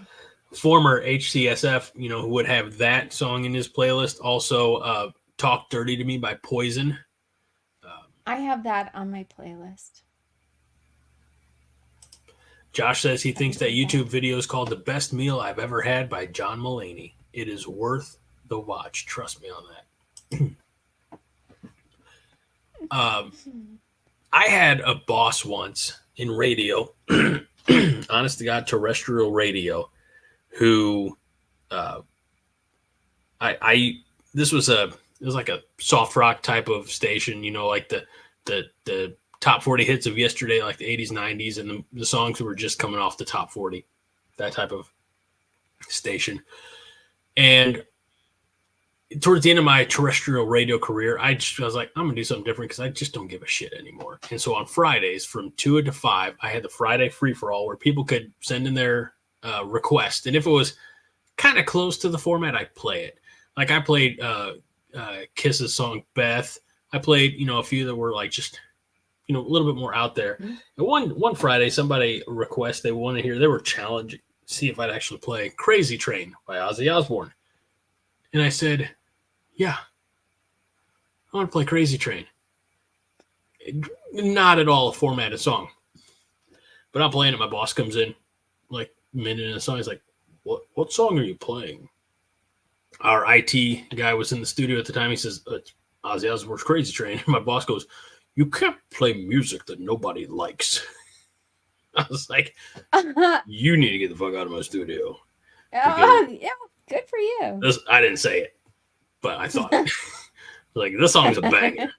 former HCSF, who would have that song in his playlist, also Talk Dirty to Me by Poison. I have that on my playlist. Josh says he thinks that YouTube video is called The Best Meal I've Ever Had by John Mulaney. It is worth the watch. Trust me on that. I had a boss once in radio, honest to God, terrestrial radio, who this was like a soft rock type of station, like the top 40 hits of yesterday, like the 80s, 90s, and the songs were just coming off the top 40, that type of station. And towards the end of my terrestrial radio career, I was like, I'm going to do something different because I just don't give a shit anymore. And so on Fridays from 2 to 5, I had the Friday free-for-all where people could send in their request. And if it was kind of close to the format, I'd play it. Like I played Kiss's song Beth. I played, a few that were like just, a little bit more out there. Mm-hmm. And one Friday, somebody requested they wanted to hear, they were challenging, see if I'd actually play Crazy Train by Ozzy Osbourne. And I said, yeah, I want to play Crazy Train. Not at all a formatted song. But I'm playing it. My boss comes in like a minute in the song. He's like, what song are you playing? Our IT guy was in the studio at the time. He says, Ozzy Osbourne's Crazy Train. And my boss goes, you can't play music that nobody likes. I was like, you need to get the fuck out of my studio. Yeah, good for you. I didn't say it, but I thought it. Like, this song's a banger,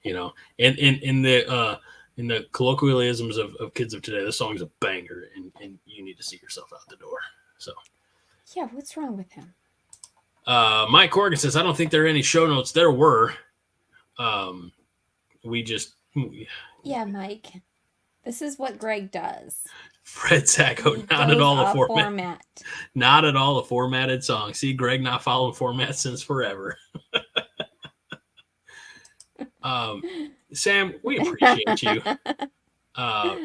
And in the in the colloquialisms of kids of today, this song's a banger, and you need to see yourself out the door. So, Yeah, what's wrong with him? Mike Corrigan says, I don't think there are any show notes. There were. We just. Yeah, Mike. This is what Greg does. Fred Sacco, He not at goes all a off format. Not at all a formatted song. See, Greg not following format since forever. Sam, we appreciate you.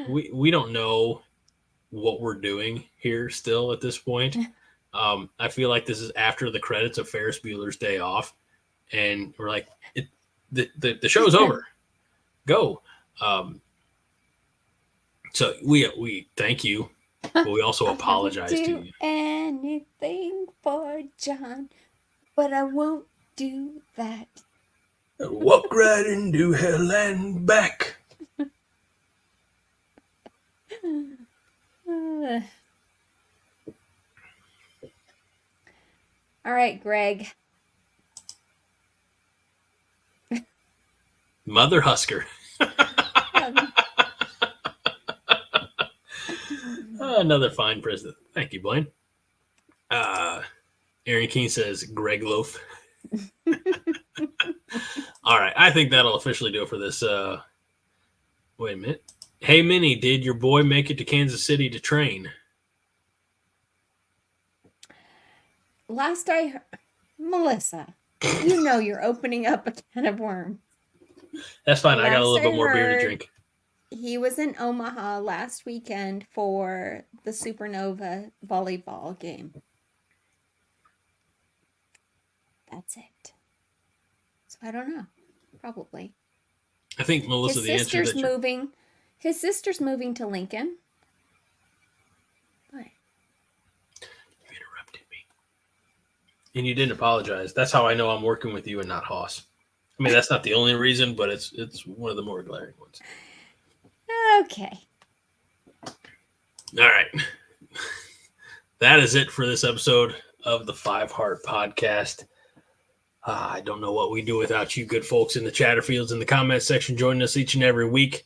We don't know what we're doing here still at this point. I feel like this is after the credits of Ferris Bueller's Day Off, and we're like, the show's over. Go. So we thank you, but we also apologize to you. Anything for John, but I won't do that. Walk right into hell and back. All right, Greg. Mother Husker. Another fine president. Thank you, Blaine. Aaron Keene says Greg Loaf. All right. I think that'll officially do it for this. Wait a minute. Hey, Minnie, did your boy make it to Kansas City to train? Last I heard, Melissa, you know you're opening up a can of worms. That's fine. I got a little bit more beer to drink. He was in Omaha last weekend for the Supernova volleyball game. That's it. So I don't know. Probably. I think Melissa, the answer that moving. His sister's moving to Lincoln. What? You interrupted me, and you didn't apologize. That's how I know I'm working with you and not Haas. I mean, that's not the only reason, but it's one of the more glaring ones. Okay. All right. That is it for this episode of the Five Heart Podcast. I don't know what we do without you good folks in the Chatterfields in the comment section joining us each and every week.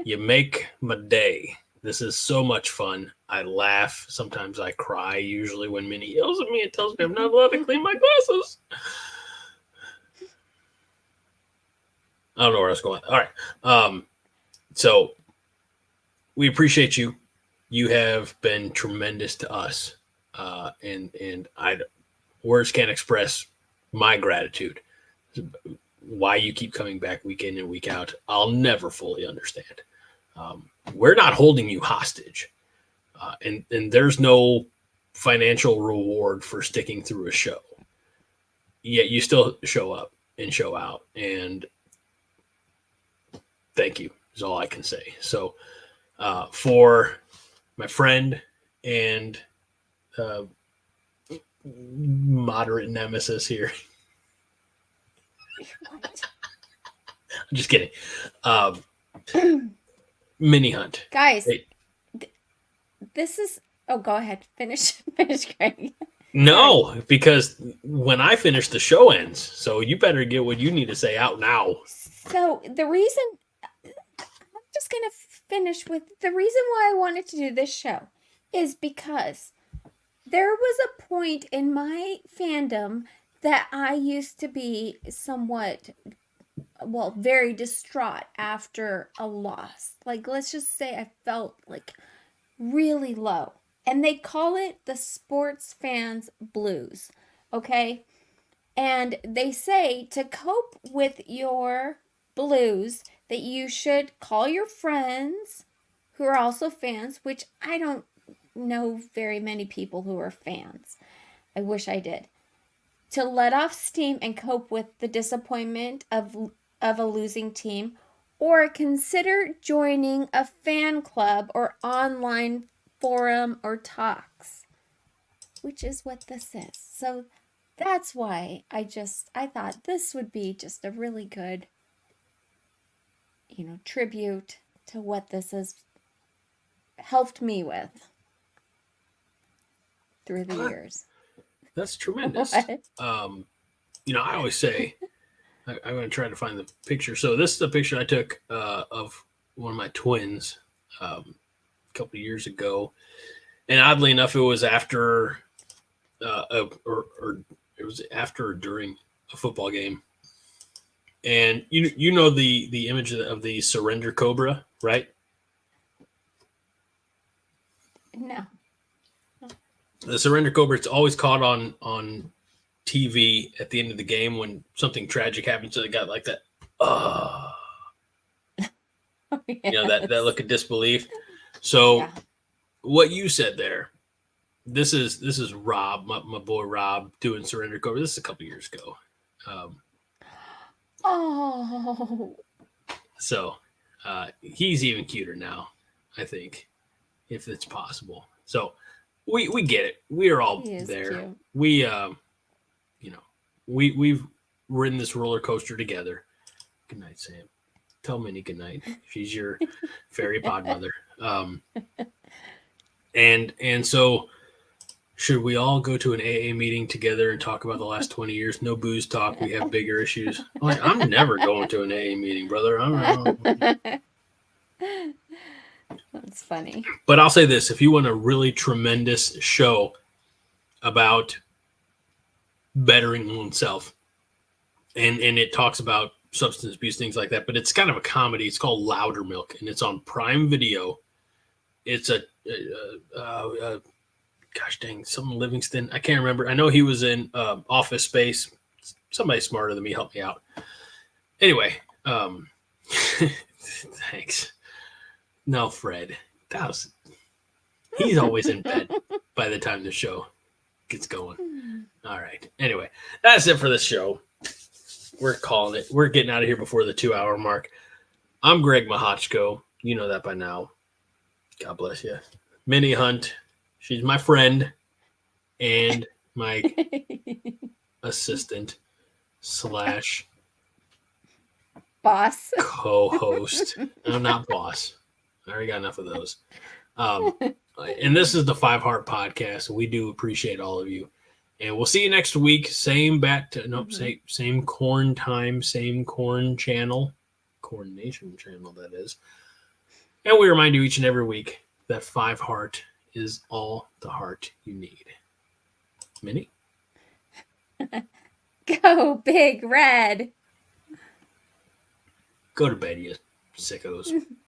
You make my day. This is so much fun. I laugh. Sometimes I cry, usually when Minnie yells at me and tells me I'm not allowed to clean my glasses. I don't know where I was going. All right. So we appreciate you. You have been tremendous to us. And words can't express my gratitude. Why you keep coming back week in and week out, I'll never fully understand. We're not holding you hostage. And there's no financial reward for sticking through a show. Yet you still show up and show out. And thank you is all I can say. So for my friend and moderate nemesis here. I'm just kidding. Mini Hunt. Guys, this is... Oh, go ahead. Finish, Greg. No, because when I finish, the show ends. So you better get what you need to say out now. So the reason... I'm just going to finish with... The reason why I wanted to do this show is because there was a point in my fandom that I used to be somewhat... well, very distraught after a loss. Like, let's just say I felt like really low. And they call it the sports fans blues, okay? And they say to cope with your blues that you should call your friends who are also fans, which I don't know very many people who are fans. I wish I did. To let off steam and cope with the disappointment of a losing team, or consider joining a fan club or online forum or talks, which is what this is. So that's why I thought this would be just a really good, tribute to what this has helped me with through the years. That's tremendous. I always say, I'm going to try to find the picture. So this is a picture I took of one of my twins a couple of years ago, and oddly enough, it was after, or it was after or during a football game. And you know the image of the surrender cobra, right? No. The surrender cobra, it's always caught on TV at the end of the game when something tragic happens. So they got like that, Yes. that look of disbelief. So Yeah. what you said there, this is Rob, my boy Rob, doing surrender cobra. This is a couple years ago. Oh. So he's even cuter now, I think, if it's possible. So we get it. We are all He is there. cute. We we've ridden this roller coaster together. Good night, Sam. Tell Minnie good night. She's your fairy pod mother. And so should we all go to an AA meeting together and talk about the last 20 years? No booze talk. We have bigger issues. I'm never going to an AA meeting, brother. That's funny. But I'll say this: if you want a really tremendous show about bettering oneself, and it talks about substance abuse, things like that, but it's kind of a comedy. It's called Louder Milk, and it's on Prime Video. It's gosh dang, something Livingston. I can't remember. I know he was in Office Space. Somebody smarter than me helped me out. Anyway, thanks. No, Fred. He's always in bed by the time the show gets going. All right. Anyway, that's it for this show. We're calling it. We're getting out of here before the 2-hour mark. I'm Greg Mahochko. You know that by now. God bless you. Minnie Hunt. She's my friend and my assistant / Boss. co-host. I'm not boss. I already got enough of those. And this is the 5 Heart Podcast. We do appreciate all of you. And we'll see you next week. Same same corn time, same corn channel. Corn Nation channel, that is. And we remind you each and every week that 5 Heart is all the heart you need. Minnie? Go Big Red. Go to bed, you sickos.